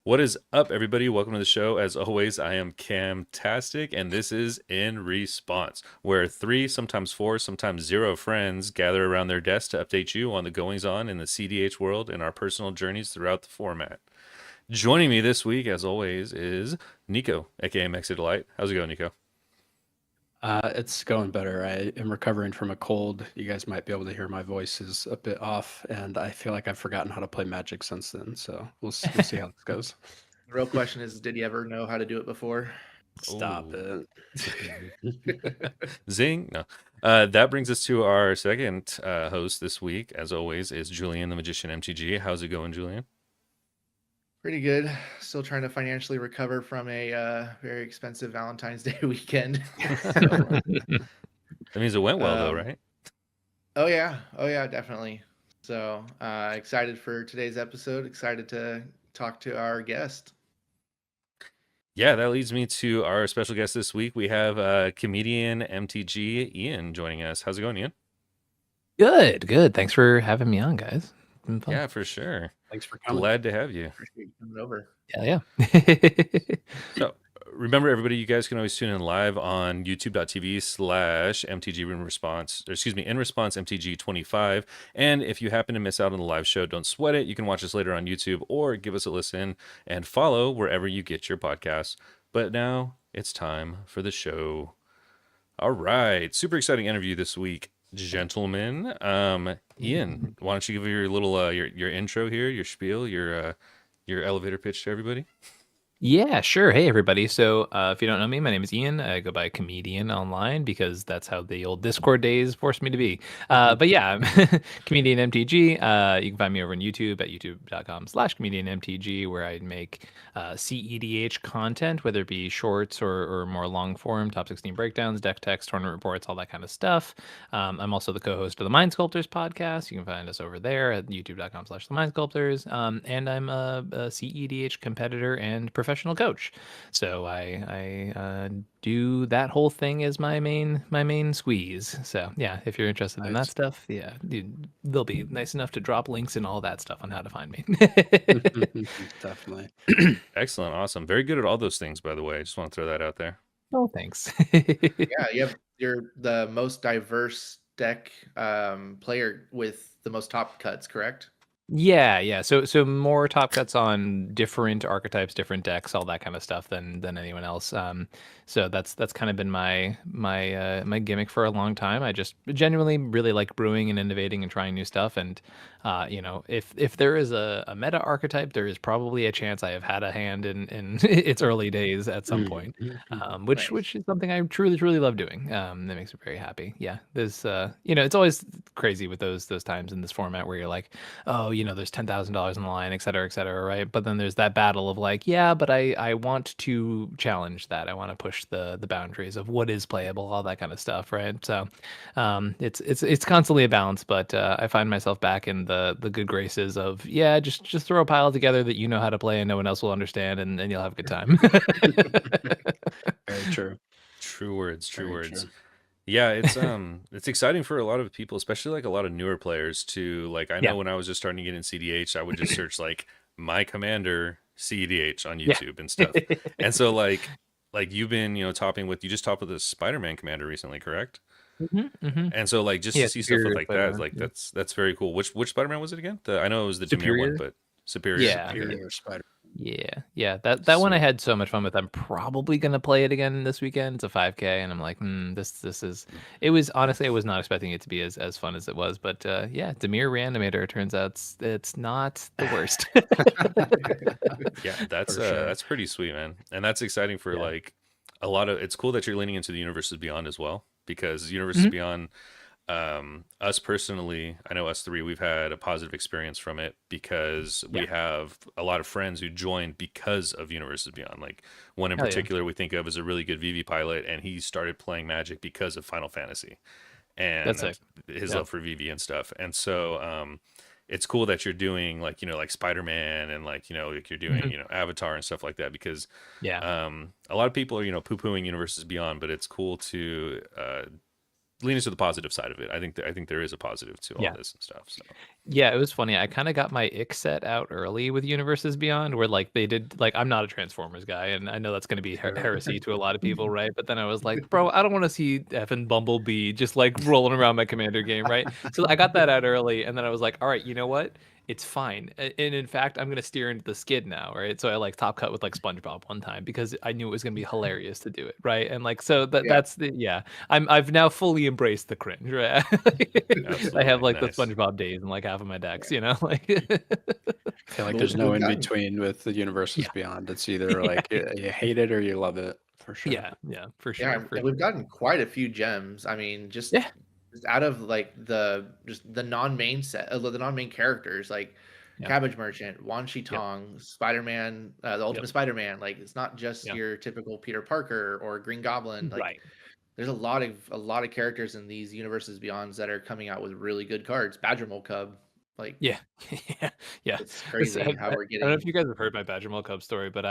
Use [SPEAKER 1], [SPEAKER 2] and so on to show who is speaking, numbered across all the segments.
[SPEAKER 1] What is up, everybody? Welcome to the show. As always, I am Camtastic, and this is InResponse, where 3, sometimes 4, sometimes 0 friends gather around their desk to update you on the goings-on in the CDH world and our personal journeys throughout the format. Joining me this week, as always, is Nico, aka Mexidelight. How's it going, Nico?
[SPEAKER 2] It's going better. I am recovering from a cold. You guys might be able to hear my voice is a bit off, and I feel like I've forgotten how to play Magic since then. So we'll see how this goes.
[SPEAKER 3] The real question is, did you ever know how to do it before?
[SPEAKER 2] Stop
[SPEAKER 1] Oh,
[SPEAKER 2] it.
[SPEAKER 1] zing! No. That brings us to our second host this week, as always, is Julian, the Magician MTG. How's it going, Julian?
[SPEAKER 3] Pretty good. Still trying to financially recover from a very expensive Valentine's Day weekend.
[SPEAKER 1] That means it went well, though,
[SPEAKER 3] Um,
[SPEAKER 1] right?
[SPEAKER 3] oh yeah, definitely. So excited for today's episode. Excited to talk to our guest.
[SPEAKER 1] Yeah, that leads me to our special guest this week. We have comedian MTG Ian joining us. How's it going, Ian?
[SPEAKER 4] Good. Thanks for having me on, guys. It's been fun.
[SPEAKER 1] Yeah, for sure.
[SPEAKER 2] Thanks for coming.
[SPEAKER 1] Glad to have you.
[SPEAKER 3] Appreciate you coming over.
[SPEAKER 4] Yeah.
[SPEAKER 1] So remember, everybody, you guys can always tune in live on youtube.tv/MTG InResponse, or excuse me, InResponse MTG 25. And if you happen to miss out on the live show, don't sweat it. You can watch us later on YouTube or give us a listen and follow wherever you get your podcasts. But now it's time for the show. All right. Super exciting interview this week, gentlemen. Ian, why don't you give your little your intro here, your spiel, your elevator pitch to everybody?
[SPEAKER 4] Yeah, sure. Hey, everybody. So if you don't know me, my name is Ian. I go by Comedian online because that's how the old Discord days forced me to be. But yeah, I'm Comedian MTG. You can find me over on YouTube at youtube.com/Comedian MTG, where I make CEDH content, whether it be shorts or more long form, top 16 breakdowns, deck text, tournament reports, all that kind of stuff. I'm also the co-host of the Mind Sculptors podcast. You can find us over there at youtube.com/The Mind Sculptors. And I'm a CEDH competitor and professional coach. So I do that whole thing as my main squeeze. So yeah, if you're interested in that
[SPEAKER 2] Nice.
[SPEAKER 4] stuff, yeah, they'll be nice enough to drop links and all that stuff on how to find me.
[SPEAKER 2] Definitely.
[SPEAKER 1] Excellent. Awesome. Very good at all those things, by the way. I just want to throw that out there.
[SPEAKER 4] Oh, thanks.
[SPEAKER 3] Yeah, you're the most diverse deck player with the most top cuts, correct?
[SPEAKER 4] Yeah. So more top cuts on different archetypes, different decks, all that kind of stuff than anyone else. So that's kind of been my gimmick for a long time. I just genuinely really like brewing and innovating and trying new stuff. And if there is a meta archetype, there is probably a chance I have had a hand in its early days at some point. Which
[SPEAKER 3] Nice.
[SPEAKER 4] is something I truly love doing. That makes me very happy. Yeah, there's it's always crazy with those times in this format where you're like, oh, there's $10,000 on the line, et cetera, right? But then there's that battle of like, yeah, but I want to challenge that. I want to push the boundaries of what is playable, all that kind of stuff, right? So, it's constantly a balance, but I find myself back in the good graces of just throw a pile together that you know how to play and no one else will understand, and you'll have a good time.
[SPEAKER 2] Very true.
[SPEAKER 1] True words. True
[SPEAKER 2] Very
[SPEAKER 1] words.
[SPEAKER 2] true.
[SPEAKER 1] Yeah, it's exciting for a lot of people, especially like a lot of newer players to like. I know
[SPEAKER 4] Yeah.
[SPEAKER 1] when I was just starting to get in CDH, I would just search like my commander CDH on
[SPEAKER 4] Yeah.
[SPEAKER 1] YouTube and stuff. And so like you've been, topping with you just topped with a Spider-Man commander recently, correct?
[SPEAKER 4] Mhm.
[SPEAKER 1] And so like just
[SPEAKER 4] Yeah,
[SPEAKER 1] to see stuff with
[SPEAKER 4] Superior
[SPEAKER 1] like that is
[SPEAKER 4] Spider-Man,
[SPEAKER 1] like
[SPEAKER 4] yeah.
[SPEAKER 1] that's very cool. Which Spider-Man was it again? I know it was the Demir one,
[SPEAKER 4] Superior?
[SPEAKER 1] but Superior.
[SPEAKER 4] Yeah.
[SPEAKER 1] Okay.
[SPEAKER 2] Superior Spider.
[SPEAKER 4] Yeah. That one I
[SPEAKER 1] Sweet.
[SPEAKER 4] had so much fun with. I'm probably gonna play it again this weekend. It's a 5K, and I'm like, this is. It was honestly, I was not expecting it to be as fun as it was, but yeah, Demir Reanimator. It turns out it's not the worst.
[SPEAKER 1] Yeah,
[SPEAKER 2] For sure.
[SPEAKER 1] that's pretty sweet, man. And that's exciting for
[SPEAKER 4] Yeah.
[SPEAKER 1] like a lot of it's cool that you're leaning into the Universes Beyond as well, because Universes
[SPEAKER 4] Mhm.
[SPEAKER 1] Beyond, us personally, I know us three, we've had a positive experience from it because we
[SPEAKER 4] Yeah.
[SPEAKER 1] have a lot of friends who joined because of Universes Beyond. Like one in
[SPEAKER 4] Hell yeah.
[SPEAKER 1] particular we think of as a really good VV pilot, and he started playing Magic because of Final Fantasy
[SPEAKER 4] That's
[SPEAKER 1] and
[SPEAKER 4] sick.
[SPEAKER 1] his
[SPEAKER 4] Yeah.
[SPEAKER 1] love for VV and stuff. And so it's cool that you're doing like, like Spider-Man and like, like you're doing,
[SPEAKER 4] Mhm.
[SPEAKER 1] Avatar and stuff like that, because
[SPEAKER 4] Yeah.
[SPEAKER 1] a lot of people are, poo-pooing Universes Beyond, but it's cool to leaning to the positive side of it. I think there is a positive to all
[SPEAKER 4] Yeah.
[SPEAKER 1] this and stuff. So
[SPEAKER 4] Yeah, it was funny. I kind of got my ick set out early with Universes Beyond, where like they did like I'm not a Transformers guy, and I know that's going to be heresy to a lot of people, right? But then I was like, bro, I don't want to see effing Bumblebee just like rolling around my commander game, right? So I got that out early, and then I was like, all right, you know what? It's fine. And in fact, I'm gonna steer into the skid now, right? So I like top cut with like SpongeBob one time because I knew it was gonna be hilarious to do it, right? And like so
[SPEAKER 3] Yeah.
[SPEAKER 4] that's the yeah. I've now fully embraced the cringe, right? I have
[SPEAKER 1] absolutely
[SPEAKER 4] like the
[SPEAKER 1] nice.
[SPEAKER 4] SpongeBob days in like half of my decks, you know, like
[SPEAKER 2] I feel like there's no in
[SPEAKER 3] We've gotten-
[SPEAKER 2] between with the Universes
[SPEAKER 4] Yeah.
[SPEAKER 2] Beyond. It's either like you hate it or you love it for sure.
[SPEAKER 4] yeah, for
[SPEAKER 3] Yeah,
[SPEAKER 4] sure, for
[SPEAKER 3] and we've
[SPEAKER 4] sure.
[SPEAKER 3] gotten quite a few gems. I mean, just
[SPEAKER 4] Yeah,
[SPEAKER 3] out of like the non-main set, the non-main characters like
[SPEAKER 4] Yeah.
[SPEAKER 3] Cabbage Merchant, Wan Shi
[SPEAKER 4] Yep.
[SPEAKER 3] Tong, Spider-Man, the Ultimate Spider-Man. Like it's not just
[SPEAKER 4] Yeah.
[SPEAKER 3] your typical Peter Parker or Green Goblin. Like
[SPEAKER 4] right.
[SPEAKER 3] there's a lot of characters in these universes beyonds that are coming out with really good cards. Badger Mole Cub, like
[SPEAKER 4] Yeah, yeah, yeah.
[SPEAKER 3] it's crazy how we're
[SPEAKER 4] I don't know if
[SPEAKER 3] getting.
[SPEAKER 4] you guys have heard my Badger Mole Cub story, but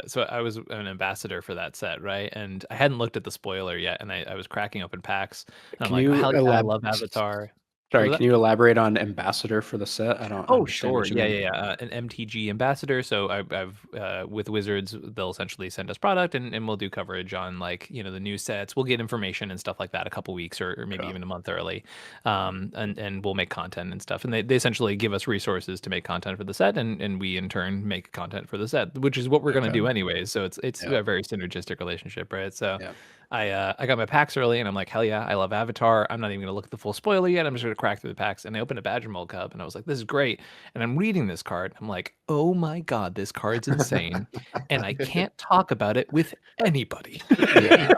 [SPEAKER 4] so I was an ambassador for that set, right? And I hadn't looked at the spoiler yet, and I was cracking open packs, and I'm
[SPEAKER 2] Can
[SPEAKER 4] like,
[SPEAKER 2] you
[SPEAKER 4] hell yeah, I
[SPEAKER 2] elab-
[SPEAKER 4] love Avatar.
[SPEAKER 2] Sorry,
[SPEAKER 4] What was
[SPEAKER 2] can you elaborate on ambassador for the set? I don't
[SPEAKER 4] Oh,
[SPEAKER 2] understand
[SPEAKER 4] sure.
[SPEAKER 2] what you
[SPEAKER 4] Yeah,
[SPEAKER 2] mean.
[SPEAKER 4] yeah, yeah. An MTG ambassador. So I've with Wizards, they'll essentially send us product, and we'll do coverage on like the new sets. We'll get information and stuff like that a couple weeks or maybe
[SPEAKER 2] Cool.
[SPEAKER 4] even a month early, and we'll make content and stuff. And they essentially give us resources to make content for the set, and we in turn make content for the set, which is what we're going to
[SPEAKER 2] Okay.
[SPEAKER 4] do anyways. So it's
[SPEAKER 2] Yeah.
[SPEAKER 4] a very synergistic relationship, right? So.
[SPEAKER 2] Yeah.
[SPEAKER 4] I got my packs early, and I'm like, hell yeah, I love Avatar. I'm not even gonna look at the full spoiler yet. I'm just gonna crack through the packs, and I opened a Badger Mole Cup, and I was like, this is great. And I'm reading this card. I'm like, oh my god, this card's insane, and I can't talk about it with anybody.
[SPEAKER 2] Yeah.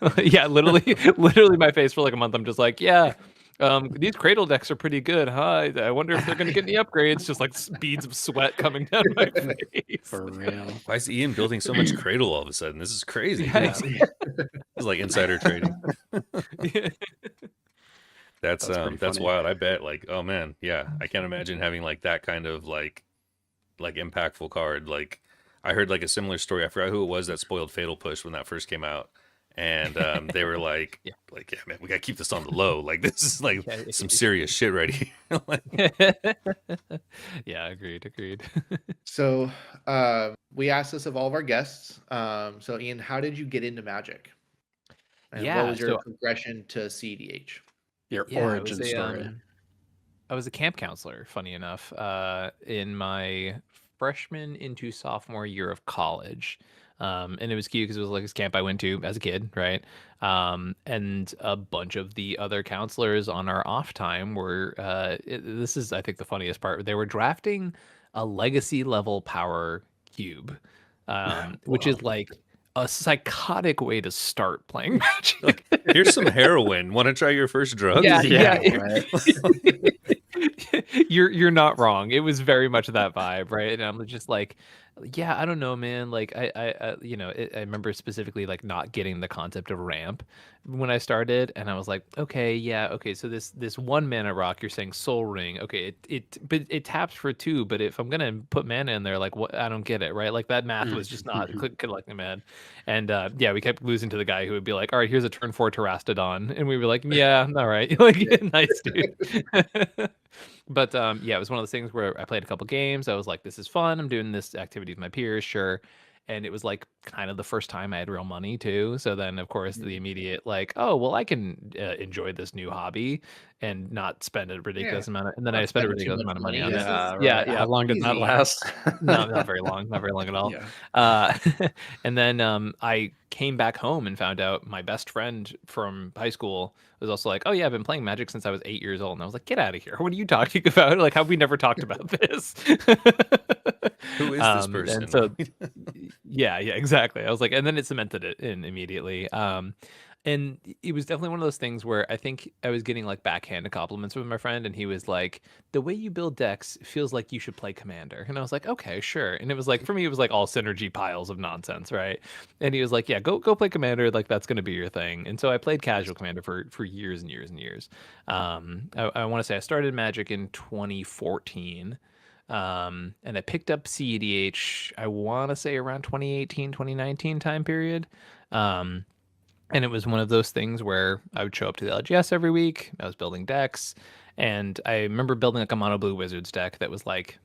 [SPEAKER 4] Like, yeah, literally, my face for like a month. I'm just like, yeah. These cradle decks are pretty good, huh? I wonder if they're gonna get any upgrades. Just like beads of sweat coming down my face.
[SPEAKER 2] For real.
[SPEAKER 1] Why is Ian building so much cradle all of a sudden? This is crazy.
[SPEAKER 4] Yeah,
[SPEAKER 1] This is like insider trading.
[SPEAKER 4] yeah.
[SPEAKER 1] That's
[SPEAKER 2] pretty
[SPEAKER 1] that's
[SPEAKER 2] funny.
[SPEAKER 1] wild. I bet. Like, oh man, yeah. I can't imagine having like that kind of like impactful card. Like, I heard like a similar story. I forgot who it was that spoiled Fatal Push when that first came out, and they were like,
[SPEAKER 4] Yeah.
[SPEAKER 1] yeah, man, we gotta keep this on the low. Like, this is like
[SPEAKER 4] Yeah.
[SPEAKER 1] some serious shit right here. Like,
[SPEAKER 4] Yeah, agreed.
[SPEAKER 3] So we asked this of all of our guests. So Ian, how did you get into Magic? And what
[SPEAKER 4] Yeah,
[SPEAKER 3] was your
[SPEAKER 4] so
[SPEAKER 3] progression to CEDH?
[SPEAKER 2] Your
[SPEAKER 4] yeah,
[SPEAKER 2] origin story.
[SPEAKER 4] I was a camp counselor, funny enough, in my freshman into sophomore year of college. And it was cute because it was like this camp I went to as a kid, right? And a bunch of the other counselors on our off time were, this is, I think, the funniest part. They were drafting a legacy level power cube, which is like a psychotic way to start playing Magic.
[SPEAKER 1] here's some heroin. Want to try your first drug?
[SPEAKER 4] Yeah.
[SPEAKER 2] Right.
[SPEAKER 4] You're not wrong. It was very much that vibe, right? And I'm just like, yeah, I don't know, man. Like I remember specifically like not getting the concept of ramp when I started, and I was like, okay, yeah, okay. So this 1 mana rock, you're saying Soul Ring, okay? But it taps for 2. But if I'm gonna put mana in there, like what? I don't get it, right? Like that math was just not clicking, man. And yeah, we kept losing to the guy who would be like, all right, here's a turn 4 Terastodon, and we were like, yeah, all right, like nice, dude. But yeah, it was one of those things where I played a couple games. I was like, this is fun. I'm doing this activity with my peers, sure. And it was like kind of the first time I had real money too. So then, of course, the immediate like, oh, well, I can enjoy this new hobby and not spend a ridiculous amount of. And then I
[SPEAKER 3] Not
[SPEAKER 4] spent a
[SPEAKER 3] spending too
[SPEAKER 4] ridiculous
[SPEAKER 3] much
[SPEAKER 4] amount of money
[SPEAKER 3] money.
[SPEAKER 4] on
[SPEAKER 3] This
[SPEAKER 4] it.
[SPEAKER 2] Yeah,
[SPEAKER 3] is-
[SPEAKER 2] right.
[SPEAKER 4] Yeah.
[SPEAKER 2] How long did that
[SPEAKER 3] Easy.
[SPEAKER 2] last?
[SPEAKER 4] No, not very long, not very long at all.
[SPEAKER 2] Yeah.
[SPEAKER 4] And then I came back home and found out my best friend from high school was also like, oh yeah, I've been playing Magic since I was 8 years old. And I was like, get out of here. What are you talking about? Like, how have we never talked about this?
[SPEAKER 1] Who is this person?
[SPEAKER 4] And so, yeah, exactly. I was like, and then it cemented it in immediately. And it was definitely one of those things where I think I was getting like backhanded compliments with my friend, and he was like, the way you build decks feels like you should play Commander. And I was like, okay, sure. And it was like, for me, it was like all synergy piles of nonsense, right? And he was like, yeah, go play Commander. Like, that's going to be your thing. And so I played casual Commander for years and years and years. I want to say I started Magic in 2014. And I picked up CEDH, I want to say around 2018, 2019 time period. And it was one of those things where I would show up to the LGS every week. I was building decks, and I remember building like a mono blue wizards deck that was like,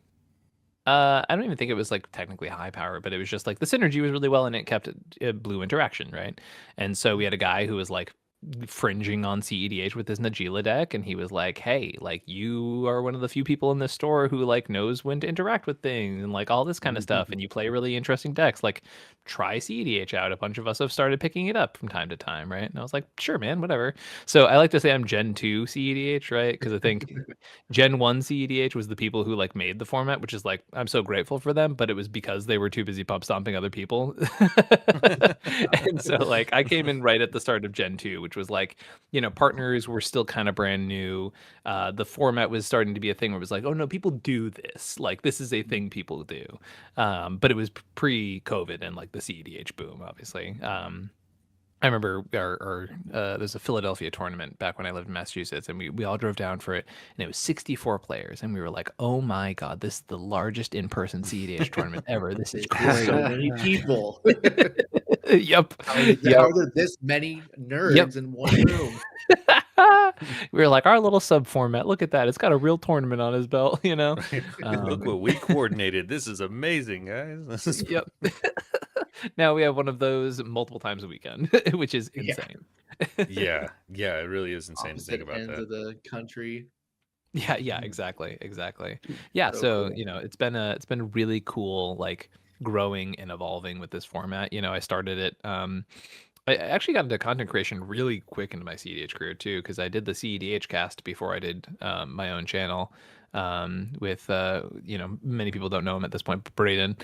[SPEAKER 4] I don't even think it was like technically high power, but it was just like the synergy was really well, and it kept blue interaction, right? And so we had a guy who was like fringing on CEDH with his Najila deck, and he was like, "Hey, like you are one of the few people in this store who like knows when to interact with things and like all this kind of stuff, and you play really interesting decks. Like, try CEDH out." A bunch of us have started picking it up from time to time, right? And I was like, "Sure, man, whatever." So I like to say I'm Gen 2 CEDH, right? Because I think Gen 1 CEDH was the people who like made the format, which is like I'm so grateful for them, but it was because they were too busy pump stomping other people. And so like I came in right at the start of Gen 2, which was like, partners were still kind of brand new. The format was starting to be a thing where it was like, oh no, people do this. Like this is a thing people do. But it was pre-COVID and like the CEDH boom, obviously. I remember there's a Philadelphia tournament back when I lived in Massachusetts, and we all drove down for it, and it was 64 players, and we were like, "Oh my god, this is the largest in-person CEDH tournament ever. This is great."
[SPEAKER 3] So many people.
[SPEAKER 4] Yep.
[SPEAKER 3] How
[SPEAKER 4] Yep.
[SPEAKER 3] are there this many nerds in one room?
[SPEAKER 4] We were like, our little sub format. Look at that. It's got a real tournament on his belt,
[SPEAKER 1] Look what we coordinated. This is amazing, guys. This is
[SPEAKER 4] Yep. Now we have one of those multiple times a weekend, which is insane.
[SPEAKER 1] yeah, it really is insane to think
[SPEAKER 3] Opposite
[SPEAKER 1] about
[SPEAKER 3] ends
[SPEAKER 1] that.
[SPEAKER 3] of the country.
[SPEAKER 4] Yeah, exactly. Yeah, so
[SPEAKER 3] cool.
[SPEAKER 4] it's been really cool, like growing and evolving with this format. I started it. I actually got into content creation really quick into my CEDH career too, because I did the CEDH cast before I did my own channel. With many people don't know him at this point, but Braden,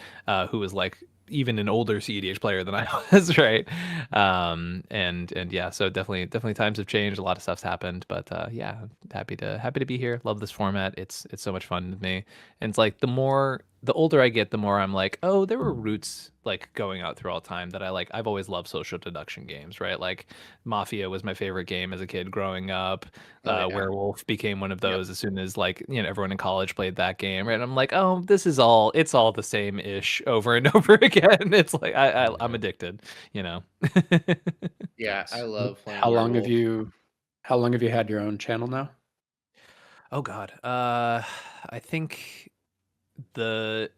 [SPEAKER 4] who was like even an older CEDH player than I was, right? And yeah, so definitely times have changed. A lot of stuff's happened, but yeah, happy to be here. Love this format. It's so much fun with me. And it's like the older I get, the more I'm like, oh, there were roots like going out through all time that I like. I've always loved social deduction games, right? Like Mafia was my favorite game as a kid growing up. Werewolf became one of those as soon as like everyone in college played that game, right? And I'm like, oh, it's all the same ish over and over again. It's like I'm addicted,
[SPEAKER 3] Yeah,
[SPEAKER 1] Nice.
[SPEAKER 3] I love playing.
[SPEAKER 2] How long have
[SPEAKER 3] Werewolf.
[SPEAKER 2] you had your own channel now?
[SPEAKER 4] Oh God, I think the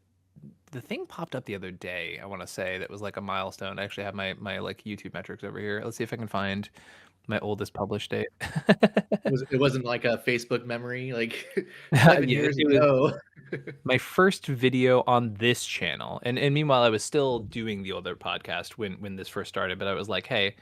[SPEAKER 4] thing popped up the other day. I want to say that was like a milestone. I actually have my like YouTube metrics over here. Let's see if I can find my oldest published date.
[SPEAKER 3] It wasn't like a Facebook memory, like
[SPEAKER 4] Yeah,
[SPEAKER 3] 7 years
[SPEAKER 4] it was
[SPEAKER 3] ago.
[SPEAKER 4] my first video on this channel. And meanwhile I was still doing the older podcast when this first started, but I was like, hey,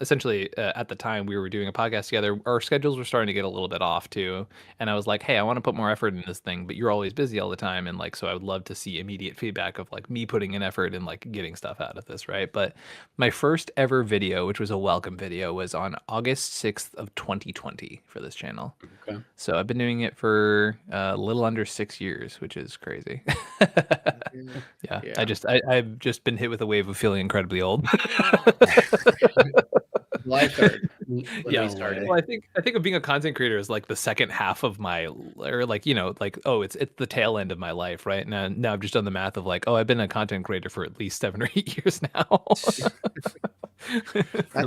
[SPEAKER 4] essentially at the time we were doing a podcast together, our schedules were starting to get a little bit off too, and I was like, hey, I want to put more effort in this thing, but you're always busy all the time, and like so I would love to see immediate feedback of like me putting in effort and like getting stuff out of this, right? But my first ever video, which was a welcome video, was on August 6th of 2020 for this channel.
[SPEAKER 2] Okay.
[SPEAKER 4] So I've been doing it for a little under 6 years, which is crazy. Yeah, I've just been hit with a wave of feeling incredibly old.
[SPEAKER 3] July 3rd.
[SPEAKER 4] Yeah,
[SPEAKER 3] Started.
[SPEAKER 4] well, I think of being a content creator as like the second half of my, or like like oh, it's the tail end of my life, right? Now I've just done the math of like, oh, I've been a content creator for at least 7 or 8 years now.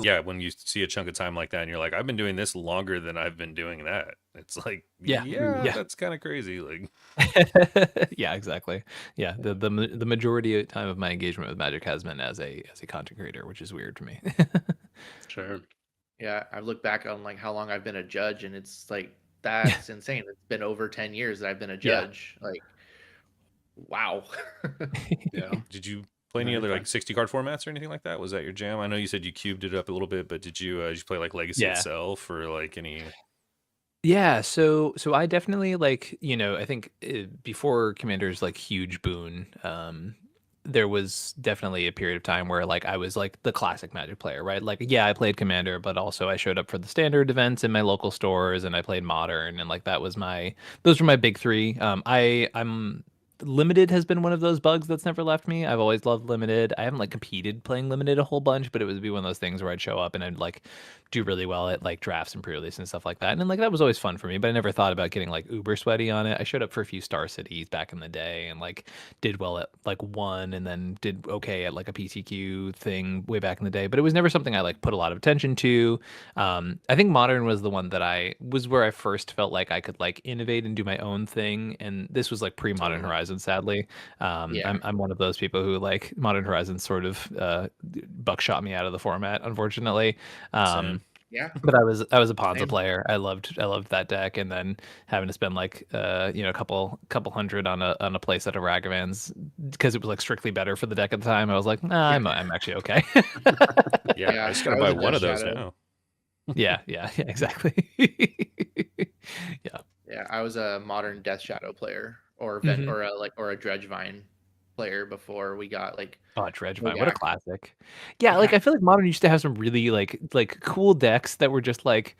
[SPEAKER 1] Yeah, when you see a chunk of time like that and you're like, I've been doing this longer than I've been doing that. It's like,
[SPEAKER 4] Yeah.
[SPEAKER 1] that's kind of crazy. Like,
[SPEAKER 4] Yeah, exactly. Yeah, the majority of time of my engagement with Magic has been as a content creator, which is weird for me.
[SPEAKER 2] Sure.
[SPEAKER 3] Yeah, I've looked back on like how long I've been a judge, and it's like that's insane. It's been over 10 years that I've been a
[SPEAKER 4] Yeah.
[SPEAKER 3] judge. Like, wow.
[SPEAKER 2] Yeah.
[SPEAKER 1] did you play any other like 60 card formats or anything like that? Was that your jam? I know you said you cubed it up a little bit, but did you play like Legacy
[SPEAKER 4] Yeah.
[SPEAKER 1] itself or like any?
[SPEAKER 4] Yeah, so I definitely like, I think before Commander's like huge boon, there was definitely a period of time where like I was like the classic Magic player, right? Like yeah, I played Commander, but also I showed up for the standard events in my local stores, and I played Modern, and like those were my big three. I'm limited has been one of those bugs that's never left me. I've always loved limited. I haven't like competed playing limited a whole bunch, but it would be one of those things where I'd show up and I'd like do really well at like drafts and pre-release and stuff like that. And then, like that was always fun for me, but I never thought about getting like uber sweaty on it. I showed up for a few Star Cities back in the day and like did well at like one and then did okay at like a PTQ thing way back in the day, but it was never something I like put a lot of attention to. I think modern was the one that I was where I first felt like I could like innovate and do my own thing. And this was like pre-Modern
[SPEAKER 3] Totally.
[SPEAKER 4] Horizon, sadly.
[SPEAKER 3] Yeah.
[SPEAKER 4] I'm one of those people who like Modern Horizon sort of buckshot me out of the format, unfortunately.
[SPEAKER 1] Same.
[SPEAKER 3] Yeah.
[SPEAKER 4] But I was a Ponza
[SPEAKER 3] Same.
[SPEAKER 4] player. I loved that deck, and then having to spend like a couple hundred on a place at a Ragavan's because it was like strictly better for the deck at the time. I was like, nah, I'm actually okay.
[SPEAKER 1] Yeah,
[SPEAKER 3] Yeah,
[SPEAKER 1] I just gotta
[SPEAKER 3] I was
[SPEAKER 1] buy
[SPEAKER 3] a
[SPEAKER 1] one of
[SPEAKER 3] Death
[SPEAKER 1] those
[SPEAKER 3] Shadow.
[SPEAKER 1] now.
[SPEAKER 4] yeah, exactly. Yeah.
[SPEAKER 3] Yeah, I was a modern Death Shadow player or
[SPEAKER 4] Mhm.
[SPEAKER 3] or a Dredgevine player before we got like
[SPEAKER 4] Oh, Dredgevine, what a
[SPEAKER 3] back.
[SPEAKER 4] classic. Yeah, like
[SPEAKER 3] Yeah.
[SPEAKER 4] I feel like Modern used to have some really like cool decks that were just like,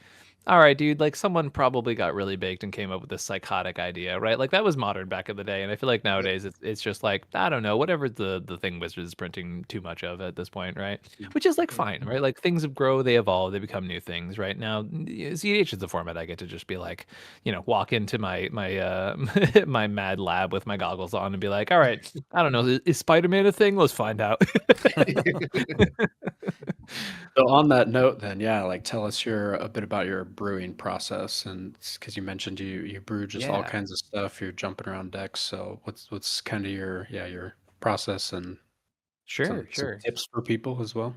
[SPEAKER 4] all right, dude, like someone probably got really baked and came up with this psychotic idea, right? Like that was Modern back in the day, and I feel like nowadays it's just like, I don't know, whatever the thing Wizards is printing too much of at this point, right? Which is like fine, right? Like things grow, they evolve, they become new things. Right now, CDH is the format I get to just be like, walk into my my mad lab with my goggles on and be like, all right, I don't know, is Spider-Man a thing? Let's find out.
[SPEAKER 2] So on that note, then, yeah, like tell us a bit about your brewing process, and because you mentioned you brew just all
[SPEAKER 4] Yeah,
[SPEAKER 2] kinds of stuff, you're jumping around decks. So what's kind of your process and
[SPEAKER 4] sure,
[SPEAKER 2] some
[SPEAKER 4] sure.
[SPEAKER 2] tips for people as well?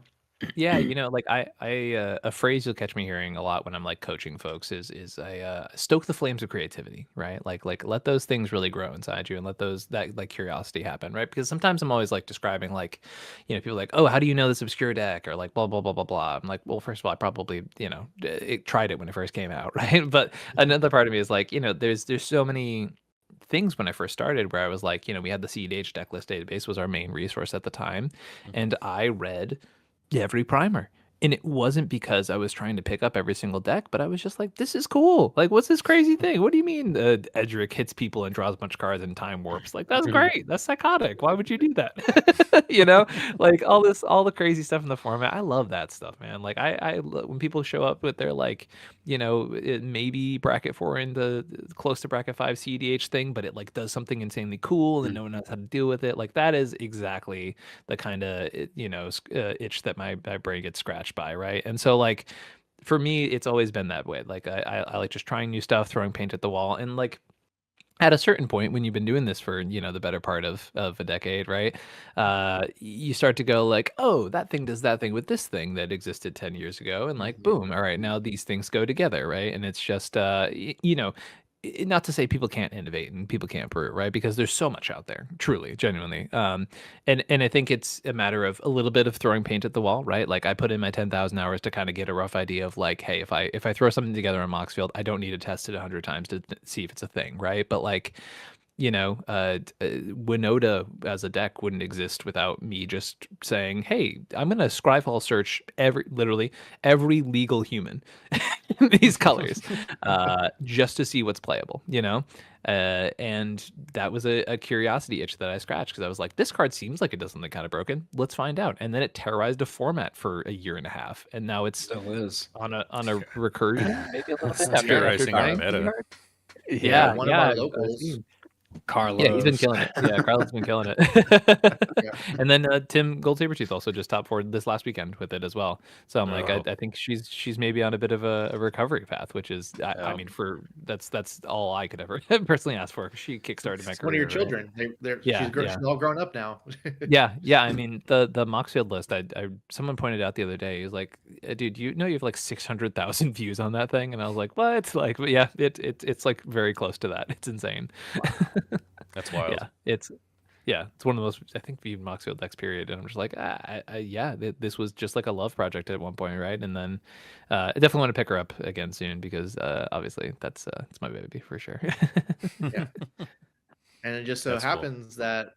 [SPEAKER 4] Yeah, like a phrase you'll catch me hearing a lot when I'm like coaching folks is I stoke the flames of creativity, right? Like let those things really grow inside you and let those that like curiosity happen, right? Because sometimes I'm always like describing like, people like, oh, how do you know this obscure deck or like blah blah blah blah blah. I'm like, well, first of all, I probably tried it when it first came out, right? But another part of me is like, there's so many things when I first started where I was like, we had the CEDH deck list database was our main resource at the time,
[SPEAKER 1] Mhm.
[SPEAKER 4] and I read every primer. And it wasn't because I was trying to pick up every single deck, but I was just like, this is cool. Like, what's this crazy thing? What do you mean Edric hits people and draws a bunch of cards and time warps? Like, that's great. That's psychotic. Why would you do that? Like all the crazy stuff in the format. I love that stuff, man. Like, when people show up with their like, maybe bracket 4 into close to bracket 5 CDH thing, but it like does something insanely cool and no one knows how to deal with it. Like, that is exactly the kind of itch that my brain gets scratched by, right? And so like for me it's always been that way. Like I like just trying new stuff, throwing paint at the wall, and like at a certain point when you've been doing this for the better part of a decade, right, you start to go like, oh, that thing does that thing with this thing that existed 10 years ago, and like
[SPEAKER 3] Mhm.
[SPEAKER 4] boom, all right, now these things go together, right? And it's just not to say people can't innovate and people can't brew, right? Because there's so much out there, truly, genuinely. And I think it's a matter of a little bit of throwing paint at the wall, right? Like I put in my 10,000 hours to kind of get a rough idea of like, hey, if I throw something together on Moxfield, I don't need to test it 100 times to see if it's a thing, right? But like, Winota as a deck wouldn't exist without me just saying, "Hey, I'm gonna Scryfall search literally every legal human in these colors, just to see what's playable." And that was a curiosity itch that I scratched because I was like, "This card seems like it does something kind of broken. Let's find out." And then it terrorized a format for a year and a half, and now it's
[SPEAKER 2] Still is.
[SPEAKER 4] on a recursion, maybe a little bit
[SPEAKER 2] That's
[SPEAKER 4] after
[SPEAKER 1] Theorizing our
[SPEAKER 4] dying
[SPEAKER 2] terrifying.
[SPEAKER 4] pretty
[SPEAKER 1] meta.
[SPEAKER 4] hard.
[SPEAKER 3] Yeah,
[SPEAKER 2] Yeah,
[SPEAKER 3] one of
[SPEAKER 4] Yeah,
[SPEAKER 3] our
[SPEAKER 4] I've
[SPEAKER 3] locals.
[SPEAKER 4] seen. Yeah, he's been
[SPEAKER 2] Carlos.
[SPEAKER 4] killing it. Yeah, Carlos been killing it.
[SPEAKER 3] Yeah.
[SPEAKER 4] And then Tim Gold Sabertooth also just top forward this last weekend with it as well. So I'm like,
[SPEAKER 1] Oh,
[SPEAKER 4] I think she's maybe on a bit of a recovery path, which is, I
[SPEAKER 1] yeah.
[SPEAKER 4] mean, that's all I could ever personally ask for. She kickstarted my
[SPEAKER 3] It's one of your
[SPEAKER 4] career, right?
[SPEAKER 3] children.
[SPEAKER 4] Yeah, yeah.
[SPEAKER 3] She's all grown up now.
[SPEAKER 4] Yeah. I mean, the Moxfield list. Someone pointed out the other day. He was like, "Dude, you have like 600,000 views on that thing," and I was like, "What?" Like, but yeah, it's like very close to that. It's insane.
[SPEAKER 1] That's wild.
[SPEAKER 4] It's one of the most I think viewed Moxfield decks period, and I'm just like, this was just like a love project at one point, right? And then I definitely want to pick her up again soon because obviously that's it's my baby for sure.
[SPEAKER 3] Yeah. And it just so
[SPEAKER 1] That's cool.
[SPEAKER 3] happens that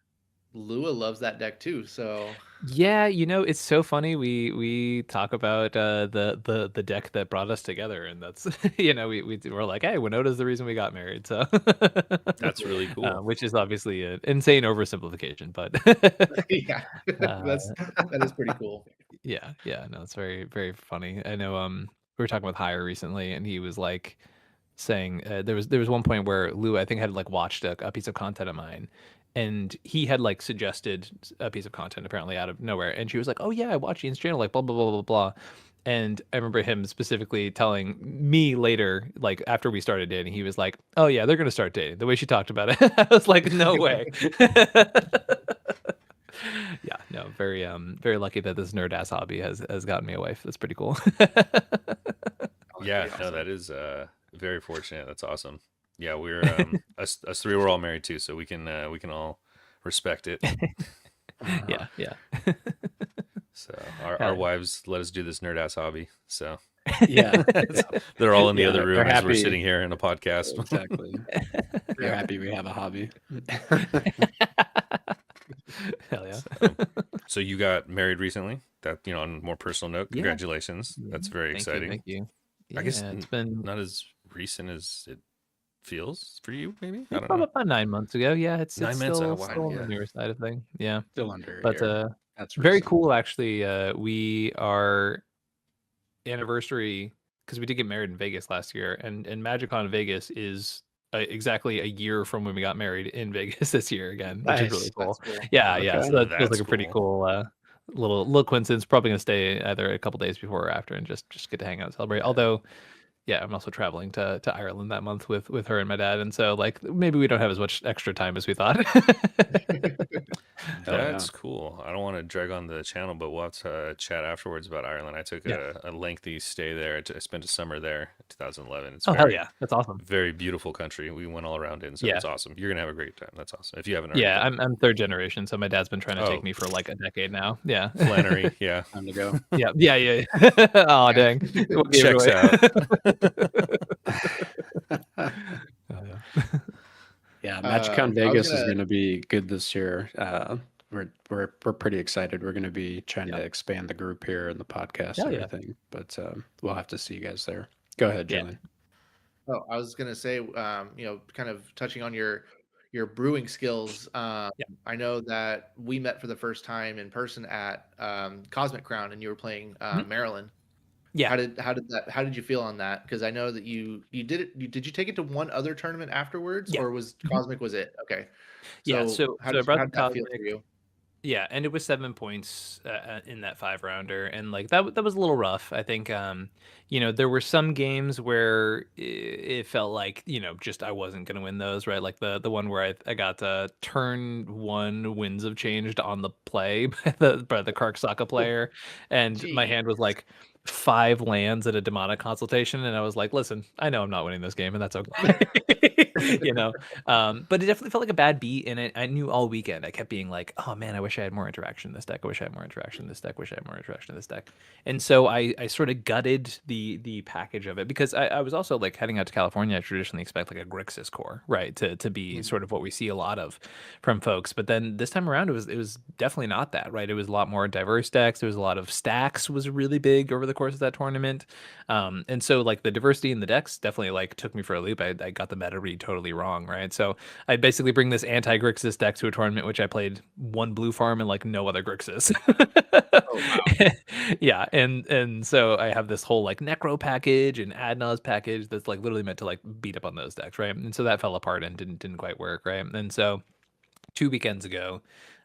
[SPEAKER 3] Lua loves that deck too. So
[SPEAKER 4] Yeah, it's so funny. We talk about the deck that brought us together, and that's we're like, hey, Winota's the reason we got married. So
[SPEAKER 1] That's really cool.
[SPEAKER 4] which is obviously an insane oversimplification, but
[SPEAKER 3] yeah,
[SPEAKER 4] uh,
[SPEAKER 3] that is pretty cool.
[SPEAKER 4] yeah, no, it's very very funny. I know we were talking with Hire recently, and he was like saying there was one point where Lou I think had like watched a piece of content of mine, and he had like suggested a piece of content apparently out of nowhere, and she was like, oh yeah, I watch Ian's channel, like blah blah blah blah blah. And I remember him specifically telling me later, like after we started dating, he was like, oh yeah, they're gonna start dating, the way she talked about it. I was like, no way. Yeah, no, very very lucky that this nerd ass hobby has gotten me a wife. That's pretty cool.
[SPEAKER 1] Yeah,
[SPEAKER 3] Pretty
[SPEAKER 1] no,
[SPEAKER 3] awesome.
[SPEAKER 1] that is very fortunate. That's awesome. Yeah, we're us three were all married too, so we can all respect it.
[SPEAKER 4] Yeah, yeah.
[SPEAKER 1] So our
[SPEAKER 4] Yeah.
[SPEAKER 1] wives let us do this nerd ass hobby. So
[SPEAKER 2] Yeah,
[SPEAKER 1] they're all in the
[SPEAKER 2] Yeah,
[SPEAKER 1] other
[SPEAKER 2] they're
[SPEAKER 1] room as we're
[SPEAKER 2] happy.
[SPEAKER 1] sitting here in a podcast.
[SPEAKER 2] exactly. They're happy we have a hobby.
[SPEAKER 4] Hell yeah.
[SPEAKER 1] So you got married recently. That on a more personal note,
[SPEAKER 4] Yeah.
[SPEAKER 1] congratulations. That's very exciting.
[SPEAKER 4] Thank you.
[SPEAKER 1] I guess
[SPEAKER 4] Yeah, it's been
[SPEAKER 1] not as recent as it feels for you, maybe. I don't
[SPEAKER 4] probably
[SPEAKER 1] know.
[SPEAKER 4] about 9 months ago. Yeah, it's
[SPEAKER 1] 9 months.
[SPEAKER 4] still
[SPEAKER 1] Oh, wow,
[SPEAKER 4] still on
[SPEAKER 1] yeah.
[SPEAKER 4] the newer side of thing. Yeah,
[SPEAKER 2] Still under a
[SPEAKER 4] but
[SPEAKER 2] year. That's
[SPEAKER 4] very
[SPEAKER 2] recent.
[SPEAKER 4] cool actually. We our anniversary, because we did get married in Vegas last year, and MagicCon Vegas is exactly a year from when we got married in Vegas this year again, which is really
[SPEAKER 2] Nice.
[SPEAKER 4] cool.
[SPEAKER 3] That's cool.
[SPEAKER 4] Yeah, yeah.
[SPEAKER 2] Okay.
[SPEAKER 4] So that feels like
[SPEAKER 1] That's
[SPEAKER 4] a pretty
[SPEAKER 1] cool.
[SPEAKER 4] cool little coincidence. Probably gonna stay either a couple days before or after and just get to hang out and celebrate. Although, yeah, I'm also traveling to Ireland that month with her and my dad, and so like maybe we don't have as much extra time as we thought.
[SPEAKER 2] Hell yeah.
[SPEAKER 1] That's cool. I don't want to drag on the channel, but we'll have to chat afterwards about Ireland. I took
[SPEAKER 4] Yeah.
[SPEAKER 1] a lengthy stay there. I spent a summer there in 2011. It's
[SPEAKER 4] Oh hell
[SPEAKER 1] very,
[SPEAKER 4] yeah, that's awesome.
[SPEAKER 1] very beautiful country. We went all around it, and so
[SPEAKER 4] Yeah.
[SPEAKER 1] it's awesome. You're gonna have a great time. That's awesome. If you haven't already
[SPEAKER 4] Yeah,
[SPEAKER 1] been.
[SPEAKER 4] I'm third generation, so my dad's been trying to take
[SPEAKER 1] Oh,
[SPEAKER 4] me for like a decade now. Yeah.
[SPEAKER 1] Flannery, yeah,
[SPEAKER 2] Time to go.
[SPEAKER 4] Yeah. Oh
[SPEAKER 3] Yeah.
[SPEAKER 4] dang. What gave it
[SPEAKER 1] checks
[SPEAKER 4] away?
[SPEAKER 1] out.
[SPEAKER 4] Oh, yeah.
[SPEAKER 2] Yeah,
[SPEAKER 3] I
[SPEAKER 2] MagicCon
[SPEAKER 3] was
[SPEAKER 2] Vegas is
[SPEAKER 3] gonna.
[SPEAKER 2] going to be good this year. We're pretty excited. We're going to be trying
[SPEAKER 4] Yeah.
[SPEAKER 2] to expand the group here and the podcast
[SPEAKER 4] Hell
[SPEAKER 2] and
[SPEAKER 4] yeah.
[SPEAKER 2] everything. But we'll have to see you guys there. Go ahead,
[SPEAKER 4] Yeah.
[SPEAKER 2] Julian.
[SPEAKER 3] Oh, I was gonna say, kind of touching on your brewing skills. I know that we met for the first time in person at Cosmic Crown, and you were playing Maryland.
[SPEAKER 4] Yeah.
[SPEAKER 3] How did you feel on that? Because I know that you did it. Did you take it to one other tournament afterwards,
[SPEAKER 4] Yeah.
[SPEAKER 3] or was Cosmic was it? Okay.
[SPEAKER 4] Yeah, so
[SPEAKER 3] how
[SPEAKER 4] I brought
[SPEAKER 3] did
[SPEAKER 4] the
[SPEAKER 3] that feel for
[SPEAKER 4] Cosmic.
[SPEAKER 3] you?
[SPEAKER 4] Yeah, and it was 7 points in that 5 rounder, and like that was a little rough. I think there were some games where it felt like just I wasn't gonna win those, right? Like the one where I got turn 1 winds of changed on the play by the Karksaka player, and my
[SPEAKER 3] Gee.
[SPEAKER 4] hand was like 5 lands at a demonic consultation, and I was like, listen, I know I'm not winning this game, and that's okay. But it definitely felt like a bad beat, and I knew all weekend I kept being like, oh man, I wish I had more interaction in this deck. I wish I had more interaction in this deck. Wish I had more interaction in this deck. And so I sort of gutted the package of it, because I was also like heading out to California. I traditionally expect like a Grixis core, right, to be sort of what we see a lot of from folks. But then this time around, it was definitely not that, right? It was a lot more diverse decks. There was a lot of stacks was really big over the course of that tournament. And so like the diversity in the decks definitely like took me for a loop. I got the meta read totally wrong, right? So I basically bring this anti-Grixis deck to a tournament which I played one blue farm and like no other Grixis.
[SPEAKER 3] Oh wow.
[SPEAKER 4] Yeah, and so I have this whole like Necro package and Adnaz package that's like literally meant to like beat up on those decks, right? And so that fell apart and didn't quite work, right? And so 2 weekends ago,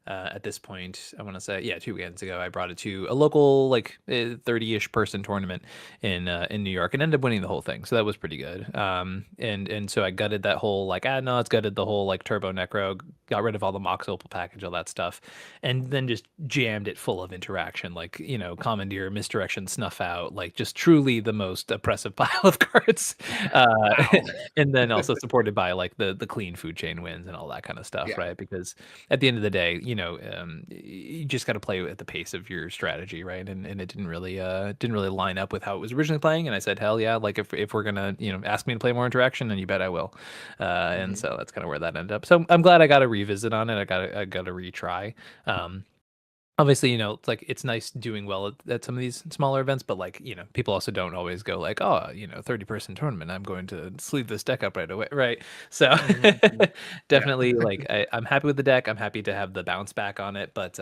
[SPEAKER 4] at this point, I want to say, yeah, 2 weekends ago, I brought it to a local like 30-ish person tournament in New York and ended up winning the whole thing. So that was pretty good. And so I gutted that whole like Adnauts, gutted the whole like Turbo Necro, got rid of all the Mox Opal package, all that stuff, and then just jammed it full of interaction, like Commandeer, Misdirection, Snuff Out, like just truly the most oppressive pile of cards. And then also supported by like the clean food chain wins and all that kind of stuff,
[SPEAKER 3] Yeah.
[SPEAKER 4] right? Because at the end of the day, you just got to play at the pace of your strategy, right? And it didn't really line up with how it was originally playing. And I said, hell yeah, like if we're gonna ask me to play more interaction, then you bet I will. And so that's kind of where that ended up. So I'm glad I got a revisit on it. I got to retry. Obviously, it's like it's nice doing well at some of these smaller events, but like, people also don't always go like, oh, 30-person tournament, I'm going to sleeve this deck up right away, right? So definitely like I'm happy with the deck. I'm happy to have the bounce back on it, but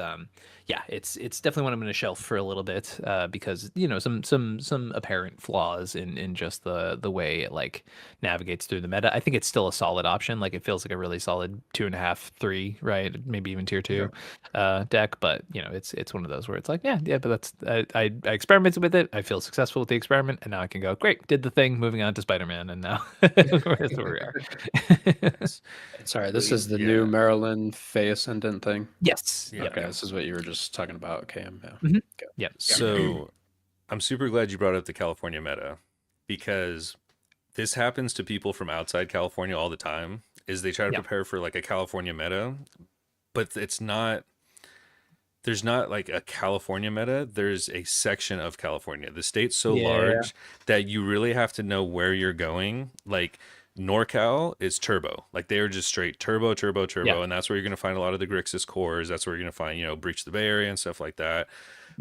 [SPEAKER 4] yeah, it's definitely one I'm going to shelf for a little bit because some apparent flaws in just the way it like navigates through the meta. I think it's still a solid option. Like it feels like a really solid 2.5, 3, right? Maybe even tier 2 deck, but it's one of those where it's like, yeah, but that's I experimented with it. I feel successful with the experiment, and now I can go, great, did the thing, moving on to Spider-Man, and now where's where we are.
[SPEAKER 2] Sorry, this is the new Maryland Fey Ascendant thing.
[SPEAKER 4] Yes.
[SPEAKER 1] Yeah.
[SPEAKER 2] Okay, this is what you were just talking about, Cam. Yeah.
[SPEAKER 4] Mhm. Yeah.
[SPEAKER 1] So I'm super glad you brought up the California meta, because this happens to people from outside California all the time, is they try to prepare for like a California meta, but there's not like a California meta. There's a section of California. The state's so large that you really have to know where you're going. Like NorCal is turbo. Like they are just straight turbo. And that's where you're going to find a lot of the Grixis cores. That's where you're going to find, Breach the Bay Area and stuff like that.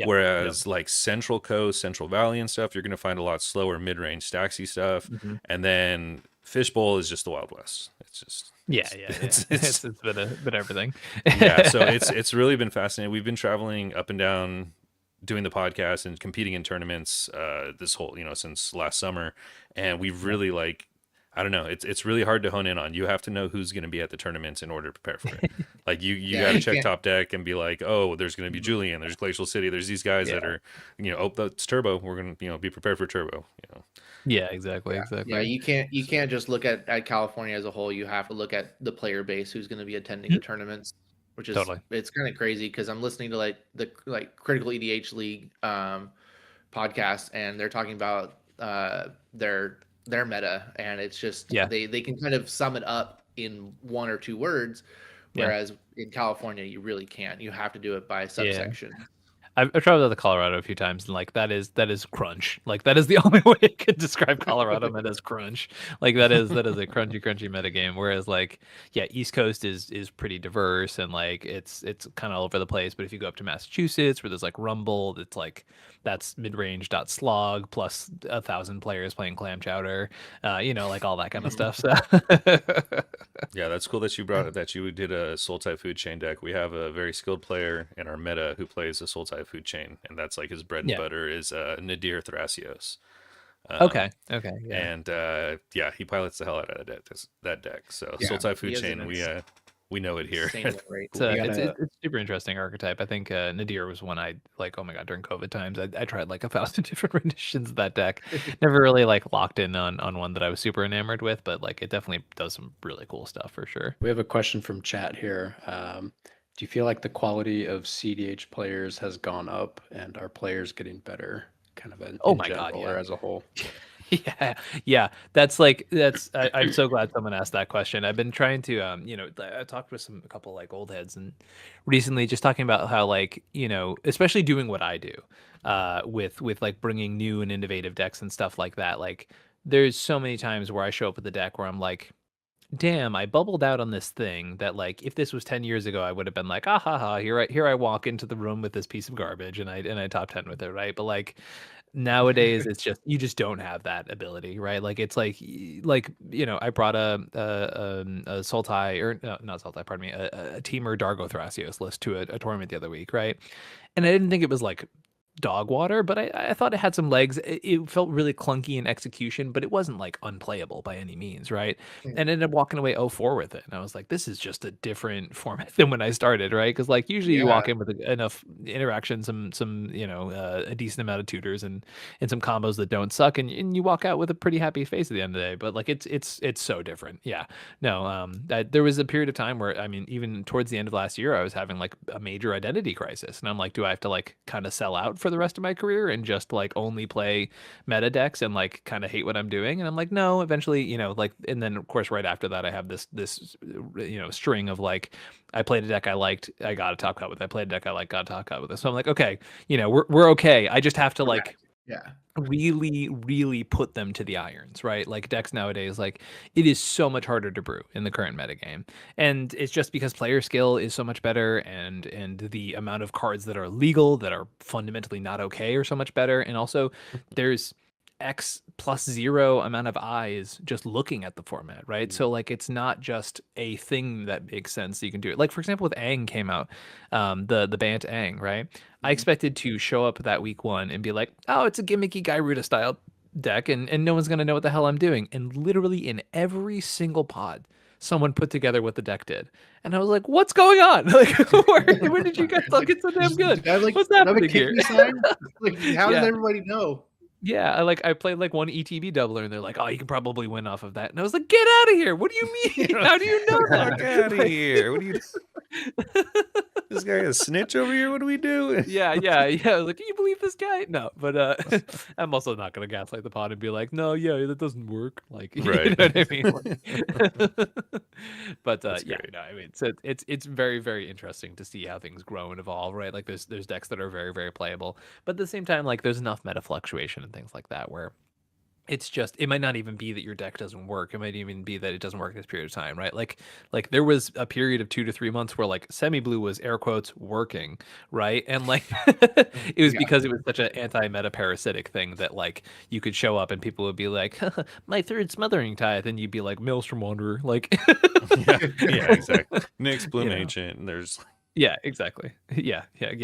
[SPEAKER 1] Whereas like Central Coast, Central Valley and stuff, you're going to find a lot slower mid-range stacksy stuff. And then Fishbowl is just the Wild West. It's just...
[SPEAKER 4] It's been a bit everything.
[SPEAKER 1] So it's really been fascinating. We've been traveling up and down, doing the podcast and competing in tournaments this whole since last summer, and we've really like, I don't know, it's really hard to hone in on. You have to know who's going to be at the tournaments in order to prepare for it. Like you got to check top deck and be like, oh, there's going to be Julian, there's Glacial City, there's these guys that are oh, that's turbo, we're going to be prepared for turbo.
[SPEAKER 4] Yeah, exactly.
[SPEAKER 3] Yeah, you can't just look at California as a whole. You have to look at the player base who's going to be attending the tournaments, which is it's kind of crazy because I'm listening to like the Critical EDH League podcast, and they're talking about their meta, and it's just they can kind of sum it up in 1 or 2 words, whereas in California you really can't. You have to do it by subsection.
[SPEAKER 4] I've traveled to Colorado a few times, and like that is crunch. Like that is the only way I could describe Colorado meta as crunch. Like that is a crunchy meta game. Whereas like East Coast is pretty diverse, and like it's kind of all over the place. But if you go up to Massachusetts, where there's like Rumble, it's like that's mid-range .slog plus 1,000 players playing Clam Chowder, like all that kind of stuff. So
[SPEAKER 1] yeah, that's cool that you brought it, that you did a Soul Type Food Chain deck. We have a very skilled player in our meta who plays a Soul Type Food Chain, and that's like his bread and butter is Nadir Thrasios.
[SPEAKER 4] Okay.
[SPEAKER 1] And he pilots the hell out of that deck. So Soul Type Food Chain, we know it here.
[SPEAKER 4] It's super interesting archetype. I think Nadir was one I like. Oh my god! During COVID times, I tried like 1,000 different renditions of that deck. Never really like locked in on one that I was super enamored with, but like it definitely does some really cool stuff for sure.
[SPEAKER 2] We have a question from chat here. Do you feel like the quality of CDH players has gone up, and are players getting better, kind of in general, or as a whole?
[SPEAKER 4] Yeah. I'm so glad someone asked that question. I've been trying to, I talked with a couple like old heads and recently just talking about how like, especially doing what I do, with like bringing new and innovative decks and stuff like that. Like there's so many times where I show up with the deck where I'm like, damn, I bubbled out on this thing that like if this was 10 years ago, I would have been like, ah ha ha, here I walk into the room with this piece of garbage and I top 10 with it, right? But like nowadays it's just you just don't have that ability, right? Like it's like I brought a Sultai, or no, not Sultai, pardon me, a Teamer Dargo Thrasios list to a tournament the other week, right? And I didn't think it was like dog water, but I thought it had some legs. It felt really clunky in execution, but it wasn't like unplayable by any means, right? And ended up walking away 0-4 with it. And I was like, this is just a different format than when I started, right? Because like usually you walk in with enough interaction, some a decent amount of tutors and some combos that don't suck, and you walk out with a pretty happy face at the end of the day. But like it's so different. Yeah. No, there was a period of time where, I mean, even towards the end of last year, I was having like a major identity crisis. And I'm like, do I have to like kind of sell out for for the rest of my career and just like only play meta decks and like kind of hate what I'm doing? And I'm like, no, eventually, you know, like, and then of course right after that I have this you know, string of like, I played a deck I liked, I got a top cut with it. I played a deck I liked, got a top cut with it. So I'm like, okay, you know, we're okay. I just have to like
[SPEAKER 3] Yeah.
[SPEAKER 4] really put them to the irons, right? Like decks nowadays, like it is so much harder to brew in the current metagame. And it's just because player skill is so much better and the amount of cards that are legal that are fundamentally not okay are so much better. And also there's X plus 0 amount of eyes just looking at the format, right? So like it's not just a thing that makes sense. You can do it. Like for example, with Aang came out, the Bant Aang, right? I expected to show up that week 1 and be like, oh, it's a gimmicky Gyruda style deck, and no one's gonna know what the hell I'm doing. And literally in every single pod, someone put together what the deck did, and I was like, "What's going on? Like, where did you guys look? It's so damn good. What's happening here?"
[SPEAKER 3] Like, how does everybody know?
[SPEAKER 4] Yeah, I played like one ETB doubler, and they're like, "Oh, you can probably win off of that." And I was like, "Get out of here! What do you mean? How do you know that?
[SPEAKER 1] Get out of here! What are you? This guy a snitch over here? What are we doing?
[SPEAKER 4] Yeah. Like, can you believe this guy? No, but I'm also not gonna gaslight the pod and be like, "No, yeah, that doesn't work." Like,
[SPEAKER 1] Right.
[SPEAKER 4] you know what I mean? Like, but
[SPEAKER 1] That's
[SPEAKER 4] yeah,
[SPEAKER 1] great.
[SPEAKER 4] no, I mean, so it's very interesting to see how things grow and evolve, right? Like, there's decks that are very playable, but at the same time, like, there's enough meta fluctuation and things like that where it's just, it might not even be that your deck doesn't work. It might even be that it doesn't work this period of time, right? Like there was a period of 2 to 3 months where like semi-blue was air quotes working, right? And like it was because it was such an anti-meta parasitic thing that like you could show up and people would be like, my third smothering tithe, and you'd be like, Maelstrom Wanderer, like
[SPEAKER 1] yeah, exactly. Nyx Bloom
[SPEAKER 4] You know.
[SPEAKER 1] Ancient, and there's
[SPEAKER 4] Yeah, exactly. Yeah.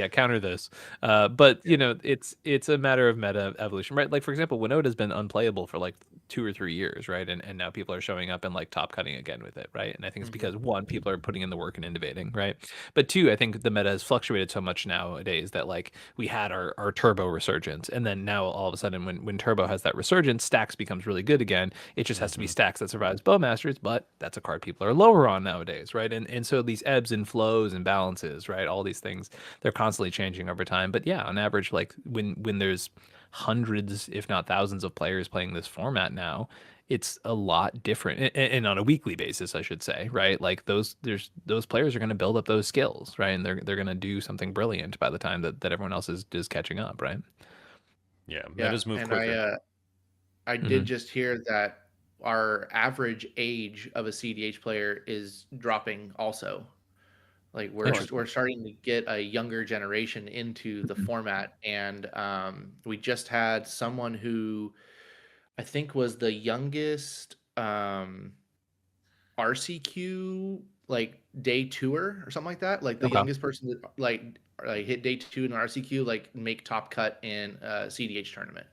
[SPEAKER 4] Counter this. But you know, it's a matter of meta evolution, right? Like for example, Winoda's been unplayable for like 2 or 3 years, right? And now people are showing up and like top cutting again with it, right? And I think it's because one, people are putting in the work and innovating, right? But two, I think the meta has fluctuated so much nowadays that like we had our turbo resurgence, and then now all of a sudden when turbo has that resurgence, stacks becomes really good again. It just has to be stacks that survives Bowmasters, but that's a card people are lower on nowadays, right? And so these ebbs and flows and balances, right? All these things, they're constantly changing over time. But yeah, on average, like when there's hundreds, if not thousands of players playing this format now, it's a lot different. And on a weekly basis, I should say, right? Like those players are going to build up those skills, right? And they're going to do something brilliant by the time that everyone else is catching up, right?
[SPEAKER 1] yeah, metas move quicker.
[SPEAKER 3] I did just hear that our average age of a CDH player is dropping also. Like we're starting to get a younger generation into the format, and we just had someone who I think was the youngest RCQ like day tour or something like that. Like the youngest person that like hit day 2 in an RCQ, like make top cut in a CDH tournament.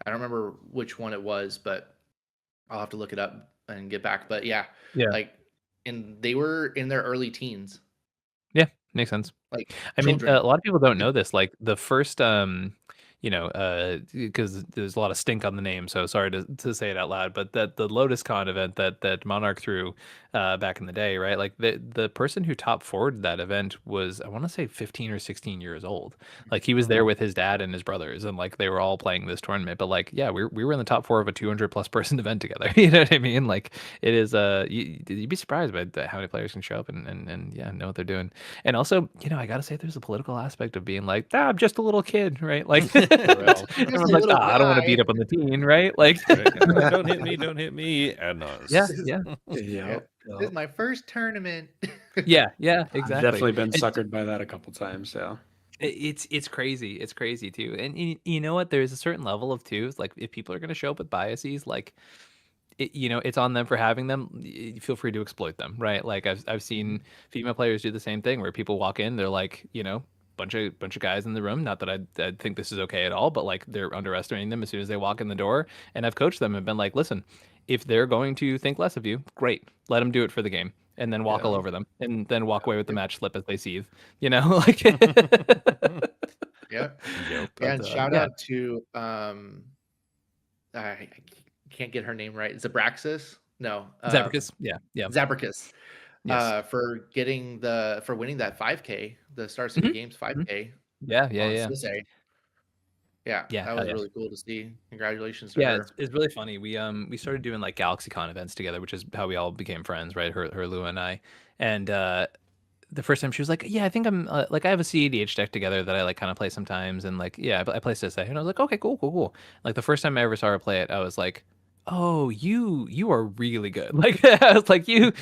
[SPEAKER 3] I don't remember which one it was, but I'll have to look it up and get back. But yeah. Like, and they were in their early teens.
[SPEAKER 4] Yeah, makes sense.
[SPEAKER 3] Like,
[SPEAKER 4] I mean, a lot of people don't know this. Like the first, you know, because there's a lot of stink on the name, so sorry to say it out loud, but that the Lotus Con event that Monarch threw back in the day, right? Like the person who top forwarded that event was, I want to say 15 or 16 years old. Like he was there with his dad and his brothers, and like they were all playing this tournament. But like, yeah, we were in the top 4 of a 200+ person event together. You know what I mean? Like it is you'd be surprised by how many players can show up and yeah, know what they're doing. And also, you know, I gotta say there's a political aspect of being like, I'm just a little kid, right? Like everyone's like, I don't want to beat up on the teen, right? Like
[SPEAKER 1] don't hit me. Adnos.
[SPEAKER 3] Yeah. This is my first tournament.
[SPEAKER 4] Yeah, exactly.
[SPEAKER 2] I've definitely been suckered by that a couple times. So
[SPEAKER 4] it's crazy. It's crazy too. And you know what? There's a certain level of too. Like if people are gonna show up with biases, like you know, it's on them for having them. Feel free to exploit them, right? Like I've seen female players do the same thing where people walk in, they're like, you know, bunch of guys in the room. Not that I think this is okay at all, but like they're underestimating them as soon as they walk in the door. And I've coached them and been like, listen, if they're going to think less of you, great, let them do it for the game, and then walk all over them, and then walk away with the match slip as they seethe. You know, like
[SPEAKER 3] And shout out to I can't get her name right. Zabraxis? No.
[SPEAKER 4] Zabricus. Yeah.
[SPEAKER 3] Zabricus. For winning that 5K, the Star City Games 5K.
[SPEAKER 4] Yeah,
[SPEAKER 3] on
[SPEAKER 4] yeah.
[SPEAKER 3] Sisay. Yeah,
[SPEAKER 4] Yeah,
[SPEAKER 3] that
[SPEAKER 4] hell
[SPEAKER 3] was
[SPEAKER 4] yeah.
[SPEAKER 3] really cool to see. Congratulations to
[SPEAKER 4] Yeah,
[SPEAKER 3] her.
[SPEAKER 4] it's really funny. We started doing like GalaxyCon events together, which is how we all became friends, right? Her Lua and I. And the first time she was like, "Yeah, I think I'm like I have a CEDH deck together that I like kind of play sometimes, and like yeah, I play Sisay." And I was like, "Okay, cool." Like the first time I ever saw her play it, I was like, "Oh, you are really good." Like I was like, "You